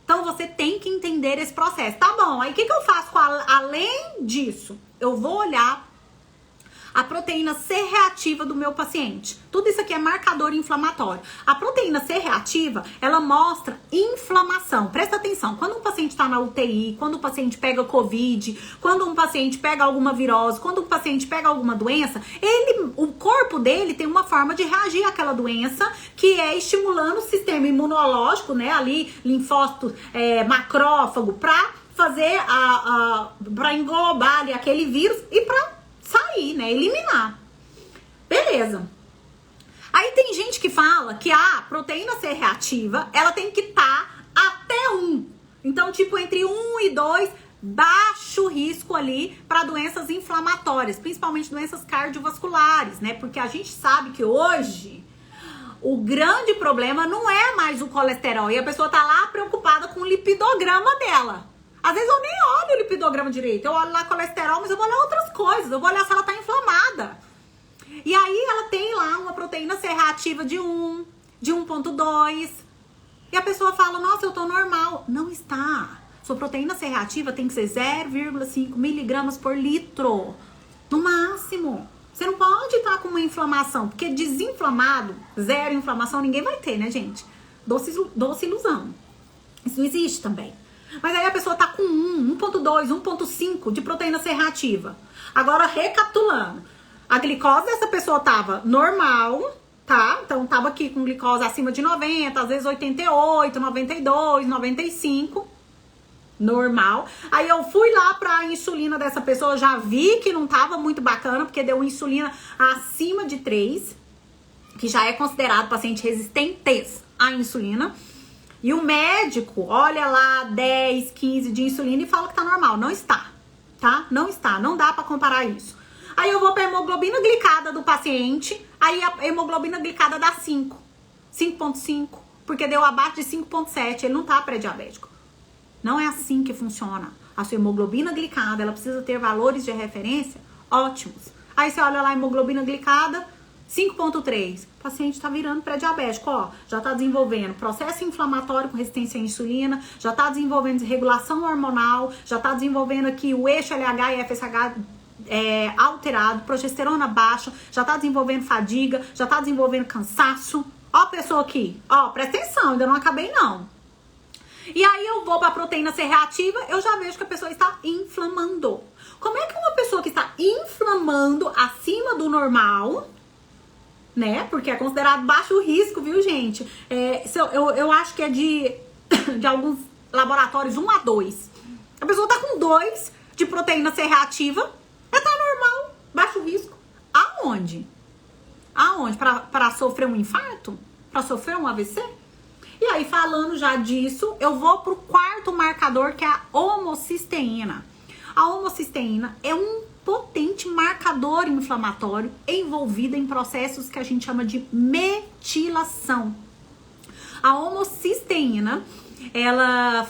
Então você tem que entender esse processo. Tá bom, aí o que eu faço além disso? Eu vou olhar a proteína C reativa do meu paciente. Tudo isso aqui é marcador inflamatório. A proteína C reativa, ela mostra inflamação. Presta atenção, quando um paciente está na UTI, quando o paciente pega Covid, quando um paciente pega alguma virose, quando um paciente pega alguma doença, o corpo dele tem uma forma de reagir àquela doença, que é estimulando o sistema imunológico, né, ali, linfócito, macrófago, para fazer para englobar ali aquele vírus e para sair, né? Eliminar. Beleza. Aí tem gente que fala que a proteína C reativa, ela tem que estar até 1. Então, tipo, entre 1 e 2, baixo risco ali para doenças inflamatórias, principalmente doenças cardiovasculares, né? Porque a gente sabe que hoje o grande problema não é mais o colesterol. E a pessoa tá lá preocupada com o lipidograma dela. Às vezes eu nem olho o lipidograma direito. Eu olho lá colesterol, mas eu vou olhar outras coisas. Eu vou olhar se ela tá inflamada. E aí ela tem lá uma proteína C reativa de 1, de 1,2. E a pessoa fala, nossa, eu tô normal. Não está. Sua proteína C reativa tem que ser 0,5 miligramas por litro. No máximo. Você não pode estar com uma inflamação. Porque desinflamado, zero inflamação, ninguém vai ter, né, gente? Doce ilusão. Isso não existe também. Mas aí a pessoa tá com 1,2, 1,5 de proteína C reativa. Agora, recapitulando. A glicose dessa pessoa tava normal, tá? Então, tava aqui com glicose acima de 90, às vezes 88, 92, 95. Normal. Aí eu fui lá pra insulina dessa pessoa, já vi que não tava muito bacana, porque deu insulina acima de 3, que já é considerado paciente resistente à insulina. E o médico olha lá 10, 15 de insulina e fala que tá normal. Não está, tá? Não está, não dá pra comparar isso. Aí eu vou pra hemoglobina glicada do paciente, aí a hemoglobina glicada dá 5, 5,5, porque deu abaixo de 5,7, ele não tá pré-diabético. Não é assim que funciona. A sua hemoglobina glicada, ela precisa ter valores de referência ótimos. Aí você olha lá a hemoglobina glicada, 5,3. O paciente está virando pré-diabético, ó. Já está desenvolvendo processo inflamatório com resistência à insulina, já está desenvolvendo desregulação hormonal, já está desenvolvendo aqui o eixo LH e FSH alterado, progesterona baixa, já está desenvolvendo fadiga, já está desenvolvendo cansaço. Ó a pessoa aqui, ó, presta atenção, ainda não acabei não. E aí eu vou para a proteína C reativa, eu já vejo que a pessoa está inflamando. Como é que uma pessoa que está inflamando acima do normal, né? Porque é considerado baixo risco, viu, gente? Eu acho que é de alguns laboratórios 1 a 2. A pessoa tá com 2 de proteína C reativa, ela tá normal, baixo risco. Aonde? Aonde? Para sofrer um infarto? Para sofrer um AVC? E aí, falando já disso, eu vou pro quarto marcador, que é a homocisteína. A homocisteína é um potente marcador inflamatório envolvido em processos que a gente chama de metilação. A homocisteína, ela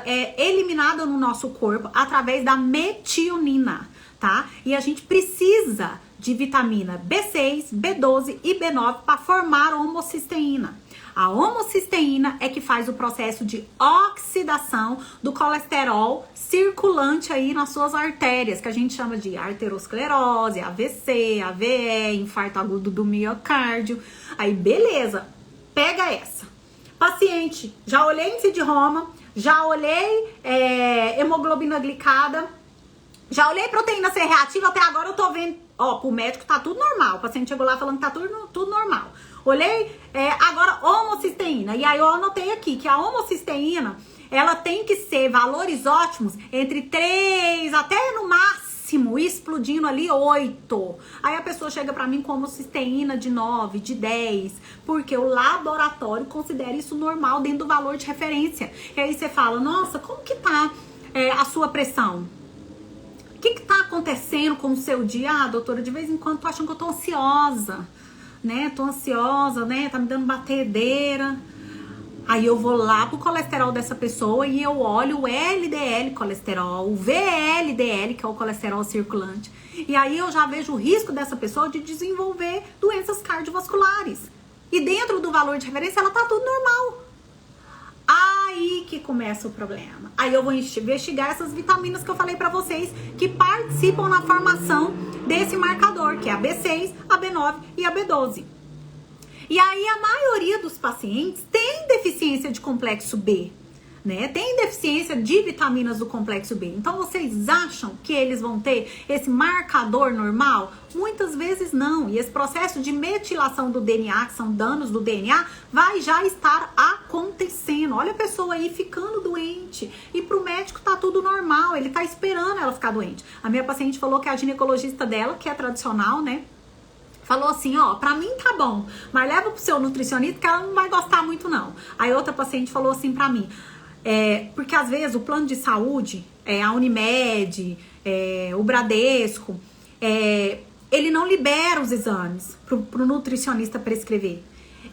é eliminada no nosso corpo através da metionina, tá? E a gente precisa de vitamina B6, B12 e B9 para formar a homocisteína. A homocisteína é que faz o processo de oxidação do colesterol circulante aí nas suas artérias, que a gente chama de arteriosclerose, AVC, AVE, infarto agudo do miocárdio. Aí, beleza, pega essa. Paciente, já olhei índice de Roma, já olhei hemoglobina glicada, já olhei proteína C reativa, até agora eu tô vendo, ó, pro médico tá tudo normal. O paciente chegou lá falando que tá tudo normal. Olhei, agora homocisteína. E aí eu anotei aqui que a homocisteína, ela tem que ser valores ótimos entre 3 até no máximo, explodindo ali 8. Aí a pessoa chega pra mim com homocisteína de 9, de 10, porque o laboratório considera isso normal dentro do valor de referência. E aí você fala, nossa, como que tá a sua pressão? O que tá acontecendo com o seu dia? Ah, doutora, de vez em quando tô achando que eu tô ansiosa, né? Tô ansiosa, né? Tá me dando batedeira. Aí eu vou lá pro colesterol dessa pessoa e eu olho o LDL colesterol, o VLDL, que é o colesterol circulante. E aí eu já vejo o risco dessa pessoa de desenvolver doenças cardiovasculares. E dentro do valor de referência, ela tá tudo normal. Aí que começa o problema. Aí eu vou investigar essas vitaminas que eu falei pra vocês, que participam na formação desse marcador, que é a B6, a B9 e a B12. E aí a maioria dos pacientes tem deficiência de complexo B, né? Tem deficiência de vitaminas do complexo B. Então vocês acham que eles vão ter esse marcador normal? Muitas vezes não. E esse processo de metilação do DNA, que são danos do DNA, vai já estar acontecendo. Olha a pessoa aí ficando doente. E pro médico tá tudo normal, ele tá esperando ela ficar doente. A minha paciente falou que a ginecologista dela, que é tradicional, né? Falou assim, ó, pra mim tá bom, mas leva pro seu nutricionista que ela não vai gostar muito não. Aí outra paciente falou assim pra mim, porque às vezes o plano de saúde, a Unimed, o Bradesco, ele não libera os exames pro nutricionista prescrever.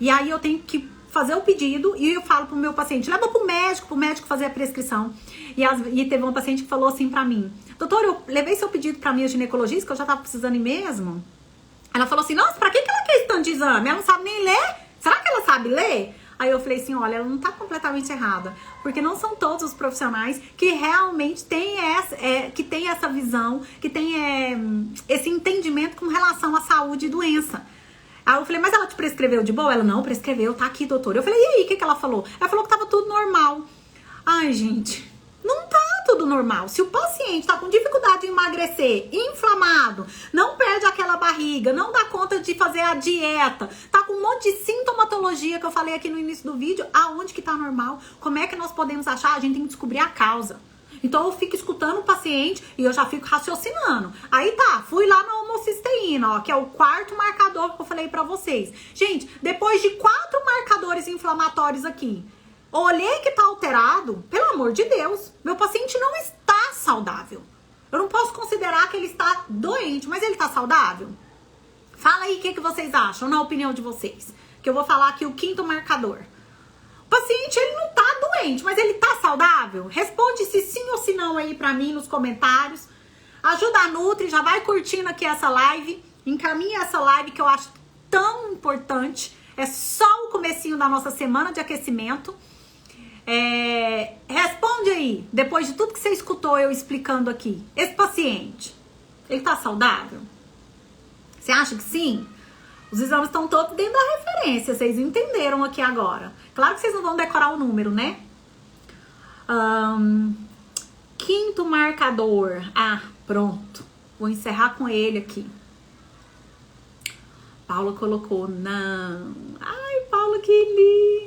E aí eu tenho que fazer o pedido e eu falo pro meu paciente, leva pro médico fazer a prescrição. E teve uma paciente que falou assim pra mim, doutor, eu levei seu pedido pra minha ginecologista, que eu já tava precisando ir mesmo. Ela falou assim, nossa, pra que ela quer esse tanto de exame? Ela não sabe nem ler? Será que ela sabe ler? Aí eu falei assim, olha, ela não tá completamente errada. Porque não são todos os profissionais que realmente têm essa visão, que têm esse entendimento com relação à saúde e doença. Aí eu falei, mas ela te prescreveu de boa? Ela, não, prescreveu, tá aqui, doutor. Eu falei, e aí, o que ela falou? Ela falou que tava tudo normal. Ai, gente, não tá tudo normal. Se o paciente tá com dificuldade de emagrecer, inflamado, não perde aquela barriga, não dá conta de fazer a dieta, tá com um monte de sintomatologia que eu falei aqui no início do vídeo, aonde que tá normal? Como é que nós podemos achar? A gente tem que descobrir a causa. Então eu fico escutando o paciente e eu já fico raciocinando. Aí tá, fui lá na homocisteína, ó, que é o quarto marcador que eu falei pra vocês. Gente, depois de 4 marcadores inflamatórios aqui, olhei que tá alterado, pelo amor de Deus, meu paciente não está saudável. Eu não posso considerar que ele está doente, mas ele tá saudável? Fala aí o que vocês acham, na opinião de vocês. Que eu vou falar aqui o quinto marcador. O paciente, ele não tá Gente, mas ele tá saudável? Responde se sim ou se não aí pra mim nos comentários. Ajuda a Nutri, já vai curtindo aqui essa live. Encaminha essa live que eu acho tão importante. É só o comecinho da nossa semana de aquecimento. Responde aí, depois de tudo que você escutou eu explicando aqui. Esse paciente, ele tá saudável? Você acha que sim? Os exames estão todos dentro da referência, vocês entenderam aqui agora. Claro que vocês não vão decorar o número, né? Quinto marcador. Pronto. Vou encerrar com ele aqui. Paula colocou não. Ai, Paula, que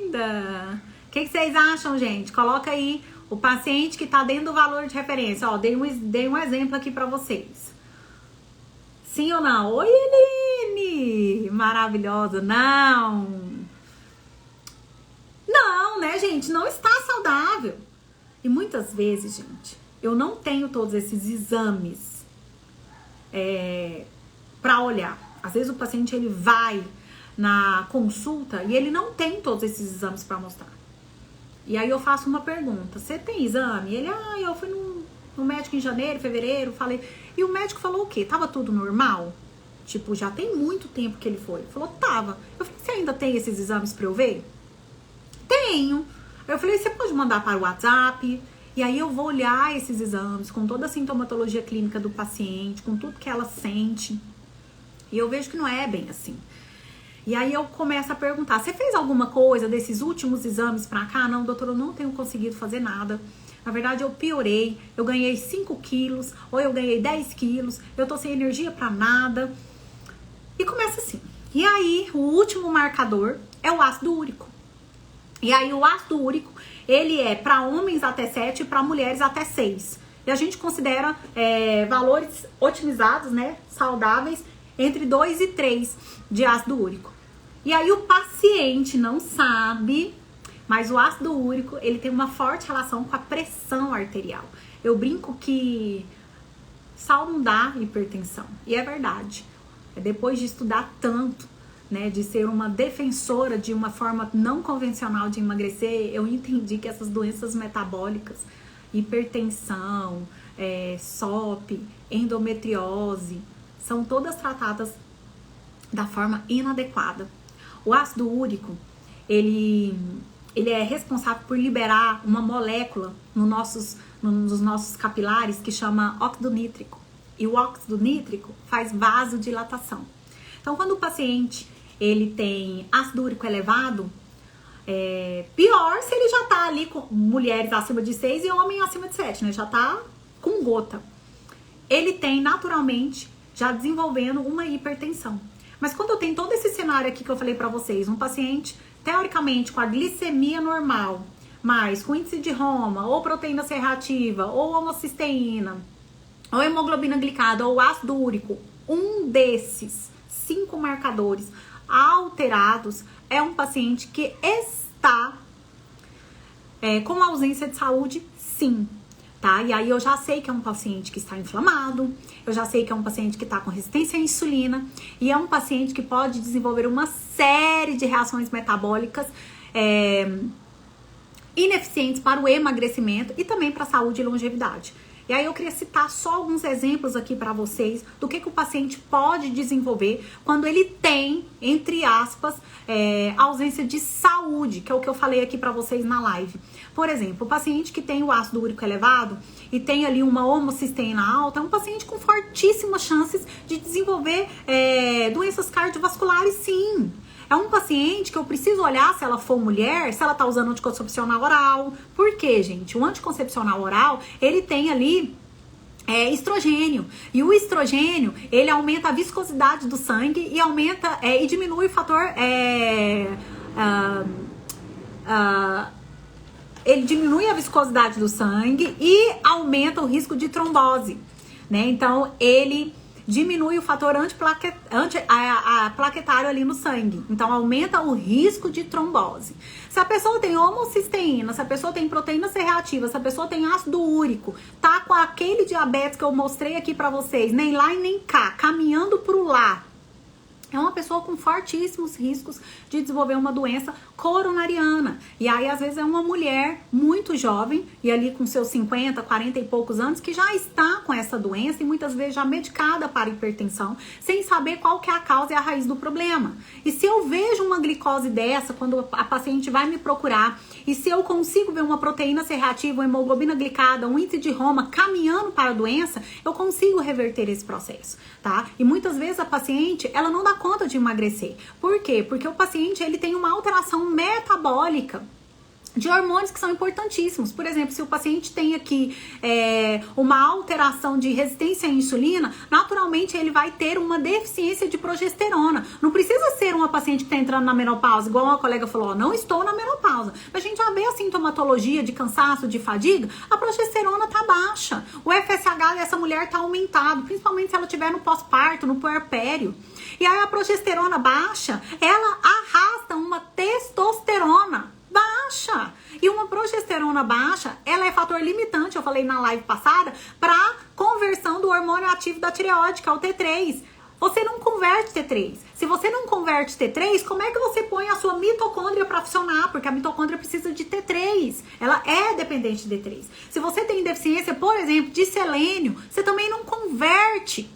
linda. O que vocês acham, gente? Coloca aí o paciente que tá dentro do valor de referência. Ó, dei um exemplo aqui pra vocês. Sim ou não? Oi, Eline! Maravilhosa. Não! Não, né, gente? Não está saudável. E muitas vezes, gente, eu não tenho todos esses exames pra olhar. Às vezes o paciente, ele vai na consulta e ele não tem todos esses exames pra mostrar. E aí eu faço uma pergunta. Você tem exame? Ele, eu fui no médico em janeiro, fevereiro, falei... E o médico falou o quê? Tava tudo normal? Tipo, já tem muito tempo que ele foi. Ele falou, tava. Eu falei, você ainda tem esses exames pra eu ver? Tenho. Eu falei, você pode mandar para o WhatsApp? E aí eu vou olhar esses exames com toda a sintomatologia clínica do paciente, com tudo que ela sente. E eu vejo que não é bem assim. E aí eu começo a perguntar, você fez alguma coisa desses últimos exames pra cá? Não, doutor, eu não tenho conseguido fazer nada. Na verdade, eu piorei, eu ganhei 5 quilos, ou eu ganhei 10 quilos, eu tô sem energia pra nada. E começa assim. E aí, o último marcador é o ácido úrico. E aí, o ácido úrico, ele é para homens até 7 e para mulheres até 6. E a gente considera valores otimizados, né, saudáveis, entre 2 e 3 de ácido úrico. E aí, o paciente não sabe... Mas o ácido úrico, ele tem uma forte relação com a pressão arterial. Eu brinco que sal não dá hipertensão. E é verdade. Depois de estudar tanto, né, de ser uma defensora de uma forma não convencional de emagrecer, eu entendi que essas doenças metabólicas, hipertensão, SOP, endometriose, são todas tratadas da forma inadequada. O ácido úrico, ele é responsável por liberar uma molécula nos nossos capilares que chama óxido nítrico. E o óxido nítrico faz vasodilatação. Então, quando o paciente ele tem ácido úrico elevado, pior se ele já tá ali com mulheres acima de 6 e homem acima de 7, né? Já tá com gota. Ele tem naturalmente já desenvolvendo uma hipertensão. Mas quando eu tenho todo esse cenário aqui que eu falei pra vocês, um paciente teoricamente com a glicemia normal, mas com índice de Roma, ou proteína C reativa, ou homocisteína, ou hemoglobina glicada, ou ácido úrico, um desses 5 marcadores alterados é um paciente que está com ausência de saúde, sim. Tá? E aí eu já sei que é um paciente que está inflamado, eu já sei que é um paciente que está com resistência à insulina e é um paciente que pode desenvolver uma série de reações metabólicas ineficientes para o emagrecimento e também para a saúde e longevidade. E aí eu queria citar só alguns exemplos aqui para vocês do que o paciente pode desenvolver quando ele tem, entre aspas, ausência de saúde, que é o que eu falei aqui para vocês na live. Por exemplo, o paciente que tem o ácido úrico elevado e tem ali uma homocisteína alta, é um paciente com fortíssimas chances de desenvolver doenças cardiovasculares, sim. É um paciente que eu preciso olhar se ela for mulher, se ela tá usando anticoncepcional oral. Por quê, gente? O anticoncepcional oral, ele tem ali estrogênio. E o estrogênio, ele aumenta a viscosidade do sangue e aumenta e diminui o fator... ele diminui a viscosidade do sangue e aumenta o risco de trombose, né? Então, ele diminui o fator plaquetário ali no sangue. Então, aumenta o risco de trombose. Se a pessoa tem homocisteína, se a pessoa tem proteína C reativa, se a pessoa tem ácido úrico, tá com aquele diabetes que eu mostrei aqui pra vocês, nem lá e nem cá, caminhando pro lá, é uma pessoa com fortíssimos riscos de desenvolver uma doença coronariana. E aí, às vezes, é uma mulher muito jovem, e ali com seus 50, 40 e poucos anos, que já está com essa doença e muitas vezes já medicada para hipertensão, sem saber qual que é a causa e a raiz do problema. E se eu vejo uma glicose dessa, quando a paciente vai me procurar, e se eu consigo ver uma proteína C reativa, uma hemoglobina glicada, um índice de Roma caminhando para a doença, eu consigo reverter esse processo, tá? E muitas vezes a paciente, ela não dá conta de emagrecer. Por quê? Porque o paciente, ele tem uma alteração metabólica de hormônios que são importantíssimos. Por exemplo, se o paciente tem aqui uma alteração de resistência à insulina, naturalmente ele vai ter uma deficiência de progesterona. Não precisa ser uma paciente que está entrando na menopausa, igual uma colega falou, ó, não estou na menopausa. A gente já vê a sintomatologia de cansaço, de fadiga, a progesterona tá baixa. O FSH dessa mulher tá aumentado, principalmente se ela estiver no pós-parto, no puerpério. E aí a progesterona baixa, ela arrasta uma testosterona baixa. E uma progesterona baixa, ela é fator limitante, eu falei na live passada, para conversão do hormônio ativo da tireoide, que é o T3. Você não converte T3. Se você não converte T3, como é que você põe a sua mitocôndria para funcionar? Porque a mitocôndria precisa de T3. Ela é dependente de T3. Se você tem deficiência, por exemplo, de selênio, você também não converte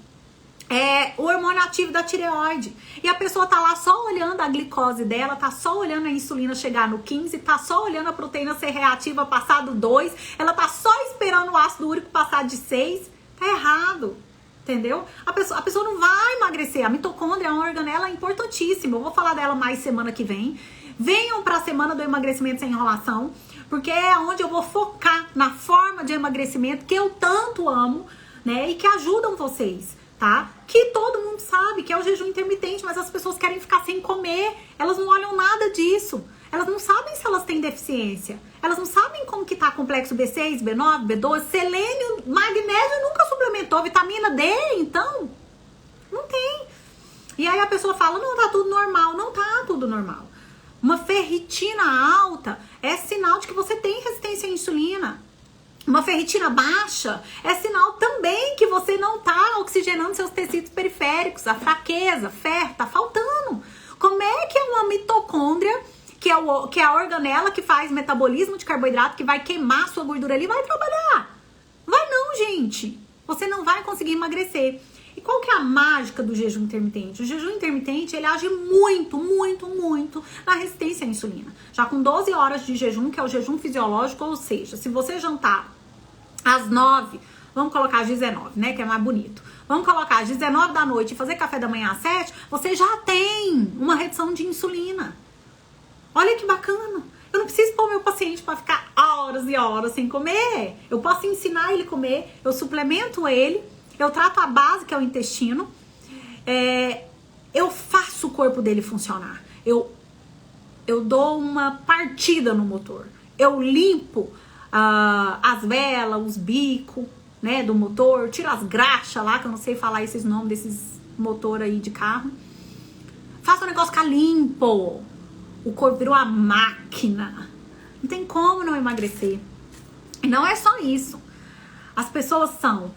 o hormônio ativo da tireoide. E a pessoa tá lá só olhando a glicose dela, tá só olhando a insulina chegar no 15, tá só olhando a proteína C reativa passar do 2, ela tá só esperando o ácido úrico passar de 6. Tá errado. Entendeu? A pessoa não vai emagrecer. A mitocôndria é uma organela importantíssima. Eu vou falar dela mais semana que vem. Venham para a semana do emagrecimento sem enrolação, porque é onde eu vou focar na forma de emagrecimento que eu tanto amo, né? E que ajudam vocês, tá? Que todo mundo sabe que é o jejum intermitente, mas as pessoas querem ficar sem comer. Elas não olham nada disso. Elas não sabem se elas têm deficiência. Elas não sabem como que tá complexo B6, B9, B12, selênio, magnésio nunca suplementou, vitamina D, então não tem. E aí a pessoa fala, não, tá tudo normal. Não tá tudo normal. Uma ferritina alta é sinal de que você tem resistência à insulina. Uma ferritina baixa é sinal também que você não tá oxigenando seus tecidos periféricos, a fraqueza, ferro, tá faltando. Como é que é uma mitocôndria, que é a organela que faz metabolismo de carboidrato, que vai queimar sua gordura ali, vai trabalhar? Vai não, gente. Você não vai conseguir emagrecer. E qual que é a mágica do jejum intermitente? O jejum intermitente, ele age muito, muito, muito na resistência à insulina. Já com 12 horas de jejum, que é o jejum fisiológico, ou seja, se você jantar às 9, vamos colocar às 19, né, que é mais bonito. Vamos colocar às 19 da noite e fazer café da manhã às 7, você já tem uma redução de insulina. Olha que bacana. Eu não preciso pôr meu paciente para ficar horas e horas sem comer. Eu posso ensinar ele a comer, eu suplemento ele, eu trato a base, que é o intestino, eu faço o corpo dele funcionar. Eu dou uma partida no motor. Eu limpo as velas, os bicos, né, do motor, tiro as graxas lá, que eu não sei falar esses nomes desses motor aí de carro. Faço o negócio ficar limpo. O corpo virou uma máquina. Não tem como não emagrecer. E não é só isso. As pessoas são,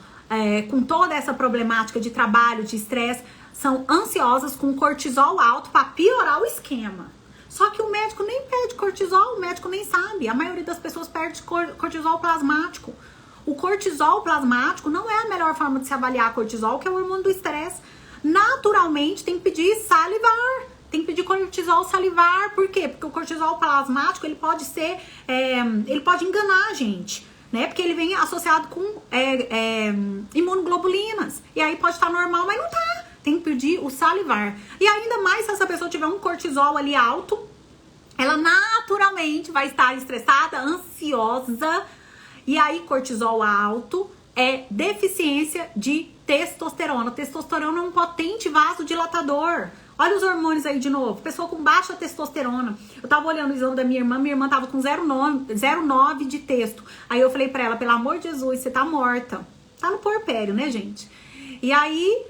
com toda essa problemática de trabalho, de estresse, são ansiosas com cortisol alto para piorar o esquema. Só que o médico nem pede cortisol, o médico nem sabe. A maioria das pessoas perde cortisol plasmático. O cortisol plasmático não é a melhor forma de se avaliar cortisol, que é o hormônio do estresse. Naturalmente tem que pedir salivar. Tem que pedir cortisol salivar. Por quê? Porque o cortisol plasmático, ele pode ser, ele pode enganar a gente, né? Porque ele vem associado com imunoglobulinas. E aí pode estar normal, mas não tá. Tem que pedir o salivar. E ainda mais se essa pessoa tiver um cortisol ali alto, ela naturalmente vai estar estressada, ansiosa. E aí cortisol alto é deficiência de testosterona. Testosterona é um potente vasodilatador. Olha os hormônios aí de novo. Pessoa com baixa testosterona. Eu tava olhando o exame da minha irmã tava com 0,9 de testo. Aí eu falei pra ela, pelo amor de Jesus, você tá morta. Tá no puerpério, né, gente? E aí,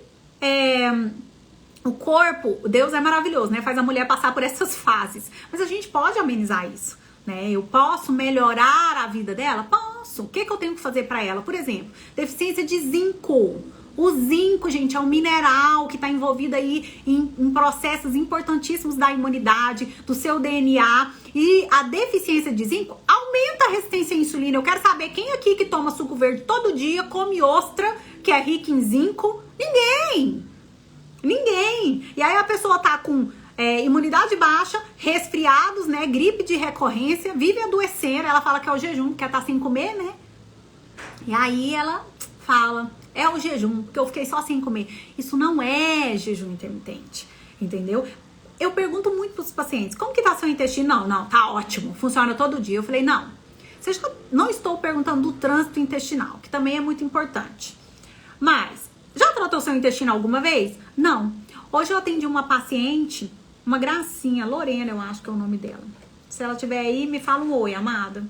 o corpo, Deus é maravilhoso, né? Faz a mulher passar por essas fases. Mas a gente pode amenizar isso, né? Eu posso melhorar a vida dela? Posso. O que eu tenho que fazer pra ela? Por exemplo, deficiência de zinco. O zinco, gente, é um mineral que está envolvido aí em processos importantíssimos da imunidade, do seu DNA. E a deficiência de zinco aumenta a resistência à insulina. Eu quero saber quem aqui que toma suco verde todo dia, come ostra, que é rica em zinco. Ninguém! Ninguém! E aí a pessoa tá com imunidade baixa, resfriados, né? Gripe de recorrência, vive adoecendo. Ela fala que é o jejum, porque ela tá sem comer, né? E aí ela fala... É o jejum, porque eu fiquei só sem comer. Isso não é jejum intermitente, entendeu? Eu pergunto muito pros pacientes, como que tá seu intestino? Não, tá ótimo, funciona todo dia. Eu falei, não, não estou perguntando do trânsito intestinal, que também é muito importante. Mas, já tratou seu intestino alguma vez? Não. Hoje eu atendi uma paciente, uma gracinha, Lorena, eu acho que é o nome dela. Se ela estiver aí, me fala um oi, amada.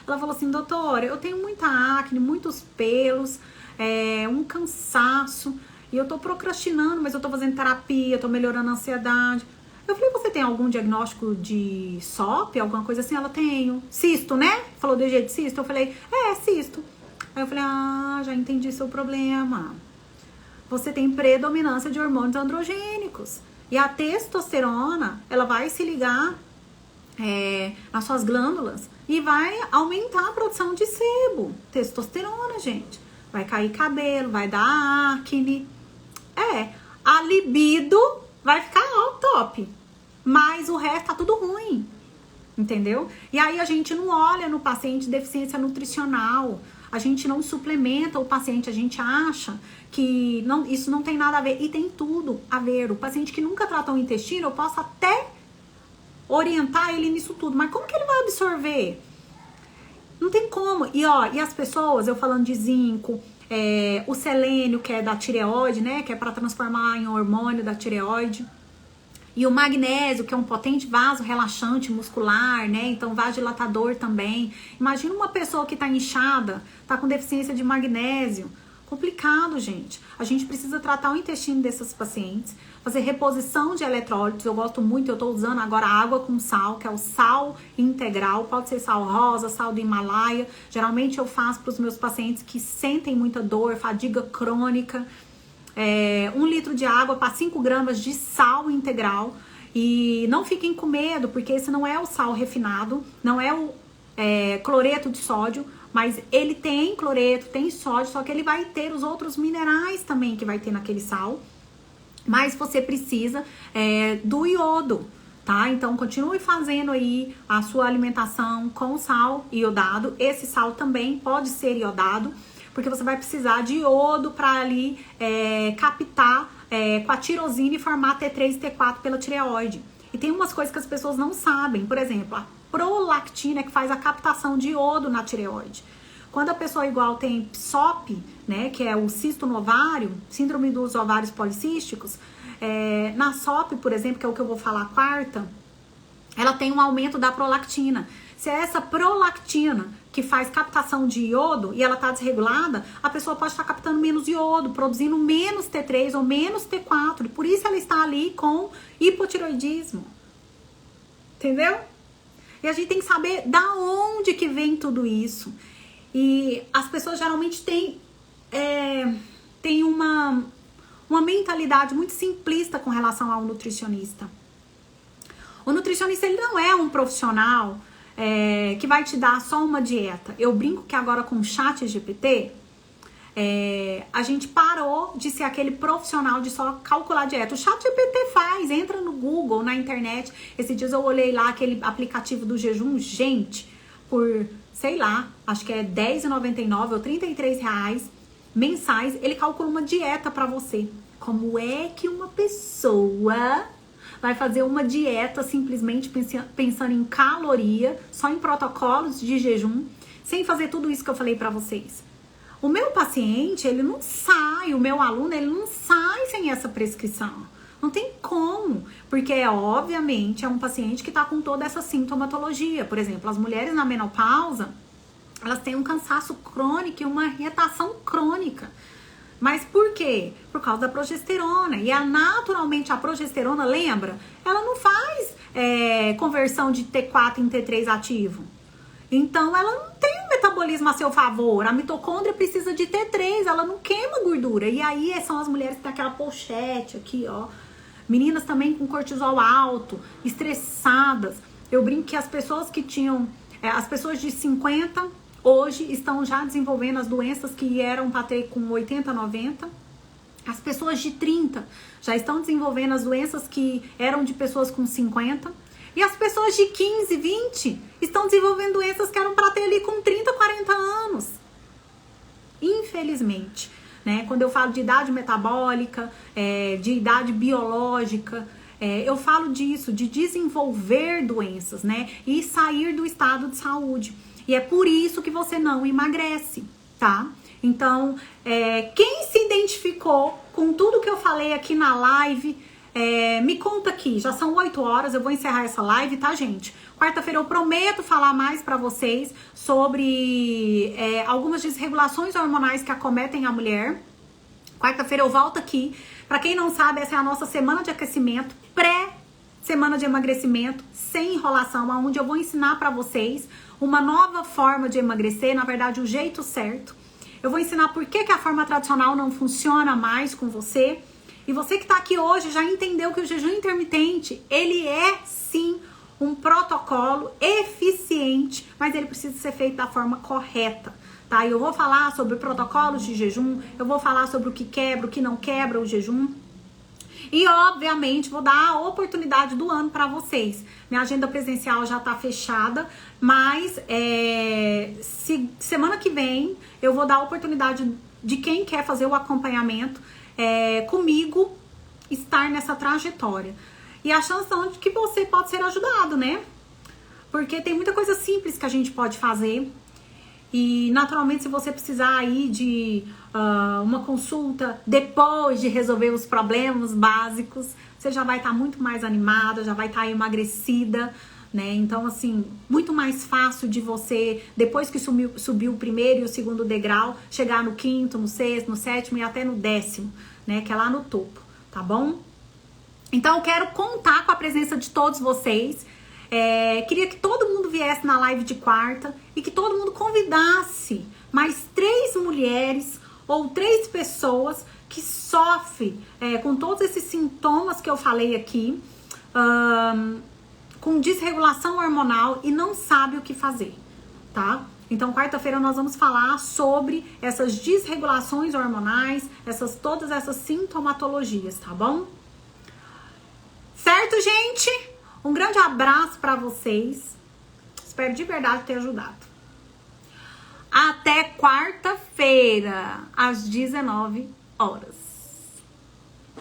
Ela falou assim, doutora, eu tenho muita acne, muitos pelos... um cansaço, e eu tô procrastinando, mas eu tô fazendo terapia, tô melhorando a ansiedade. Eu falei, você tem algum diagnóstico de SOP, alguma coisa assim? Ela, tenho. Cisto, né? Falou do jeito de cisto? Eu falei, cisto. Aí eu falei, já entendi seu problema. Você tem predominância de hormônios androgênicos. E a testosterona, ela vai se ligar nas suas glândulas e vai aumentar a produção de sebo. Testosterona, gente. Vai cair cabelo, vai dar acne. A libido vai ficar top. Mas o resto tá tudo ruim. Entendeu? E aí a gente não olha no paciente deficiência nutricional. A gente não suplementa o paciente. A gente acha que isso não tem nada a ver. E tem tudo a ver. O paciente que nunca tratou o intestino, eu posso até orientar ele nisso tudo. Mas como que ele vai absorver? Não tem como. E as pessoas, eu falando de zinco, o selênio, que é da tireoide, né? Que é para transformar em hormônio da tireoide. E o magnésio, que é um potente vaso relaxante muscular, né? Então, vasodilatador também. Imagina uma pessoa que tá inchada, tá com deficiência de magnésio. Complicado, gente. A gente precisa tratar o intestino desses pacientes, fazer reposição de eletrólitos. Eu gosto muito, eu tô usando agora água com sal, que é o sal integral. Pode ser sal rosa, sal do Himalaia. Geralmente eu faço para os meus pacientes que sentem muita dor, fadiga crônica. 1 litro de água para 5 gramas de sal integral. E não fiquem com medo, porque esse não é o sal refinado, não é o cloreto de sódio, mas ele tem cloreto, tem sódio, só que ele vai ter os outros minerais também que vai ter naquele sal. Mas você precisa do iodo, tá? Então continue fazendo aí a sua alimentação com sal iodado. Esse sal também pode ser iodado, porque você vai precisar de iodo para ali captar com a tirosina e formar T3 e T4 pela tireoide. E tem umas coisas que as pessoas não sabem, por exemplo, a prolactina, que faz a captação de iodo na tireoide. Quando a pessoa igual tem SOP, né, que é o cisto no ovário, síndrome dos ovários policísticos, na SOP, por exemplo, que é o que eu vou falar quarta, ela tem um aumento da prolactina. Se é essa prolactina que faz captação de iodo e ela tá desregulada, a pessoa pode estar captando menos iodo, produzindo menos T3 ou menos T4. E por isso ela está ali com hipotiroidismo. Entendeu? E a gente tem que saber da onde que vem tudo isso. E as pessoas geralmente têm uma mentalidade muito simplista com relação ao nutricionista. O nutricionista, ele não é um profissional que vai te dar só uma dieta. Eu brinco que agora com o ChatGPT, a gente parou de ser aquele profissional de só calcular dieta. O ChatGPT faz, entra no Google, na internet. Esses dias eu olhei lá aquele aplicativo do jejum, gente, por, sei lá, acho que é R$10,99 ou R$33 mensais, ele calcula uma dieta pra você. Como é que uma pessoa vai fazer uma dieta simplesmente pensando em caloria, só em protocolos de jejum, sem fazer tudo isso que eu falei pra vocês? O meu paciente, ele não sai, o meu aluno, ele não sai sem essa prescrição. Não tem como, porque obviamente é um paciente que tá com toda essa sintomatologia. Por exemplo, as mulheres na menopausa, elas têm um cansaço crônico e uma irritação crônica. Mas por quê? Por causa da progesterona. E naturalmente a progesterona, lembra? Ela não faz conversão de T4 em T3 ativo. Então ela não tem um metabolismo metabolismo a seu favor. A mitocôndria precisa de T3, ela não queima gordura. E aí são as mulheres que têm aquela pochete aqui, ó. Meninas também com cortisol alto, estressadas. Eu brinco que as pessoas que tinham, as pessoas de 50, hoje estão já desenvolvendo as doenças que eram para ter com 80, 90. As pessoas de 30 já estão desenvolvendo as doenças que eram de pessoas com 50. E as pessoas de 15, 20 estão desenvolvendo doenças que eram para ter ali com 30, 40 anos. Infelizmente, né? Quando eu falo de idade metabólica, de idade biológica, eu falo disso, de desenvolver doenças, né? E sair do estado de saúde. E é por isso que você não emagrece, tá? Então, quem se identificou com tudo que eu falei aqui na live, me conta aqui. Já são 8 horas, eu vou encerrar essa live, tá, gente? Quarta-feira eu prometo falar mais pra vocês sobre algumas desregulações hormonais que acometem a mulher. Quarta-feira eu volto aqui. Pra quem não sabe, essa é a nossa semana de aquecimento, pré-semana de emagrecimento, sem enrolação, onde eu vou ensinar pra vocês uma nova forma de emagrecer, na verdade, o jeito certo. Eu vou ensinar por que a forma tradicional não funciona mais com você. E você que tá aqui hoje já entendeu que o jejum intermitente, ele é sim um protocolo eficiente, mas ele precisa ser feito da forma correta, tá? Eu vou falar sobre protocolos de jejum, eu vou falar sobre o que quebra, o que não quebra o jejum. E, obviamente, vou dar a oportunidade do ano para vocês. Minha agenda presencial já tá fechada, mas semana que vem eu vou dar a oportunidade de quem quer fazer o acompanhamento comigo estar nessa trajetória. E a chance de que você pode ser ajudado, né? Porque tem muita coisa simples que a gente pode fazer. E, naturalmente, se você precisar aí de uma consulta depois de resolver os problemas básicos, você já vai estar muito mais animada, já vai estar emagrecida, né? Então, assim, muito mais fácil de você, depois que subiu o primeiro e o segundo degrau, chegar no quinto, no sexto, no sétimo e até no 10º, né? Que é lá no topo, tá bom? Então, eu quero contar com a presença de todos vocês. Queria que todo mundo viesse na live de quarta e que todo mundo convidasse mais 3 mulheres ou 3 pessoas que sofrem com todos esses sintomas que eu falei aqui, com desregulação hormonal e não sabe o que fazer, tá? Então, quarta-feira nós vamos falar sobre essas desregulações hormonais, todas essas sintomatologias, tá bom? Certo, gente? Um grande abraço pra vocês. Espero de verdade ter ajudado. Até quarta-feira, às 19 horas.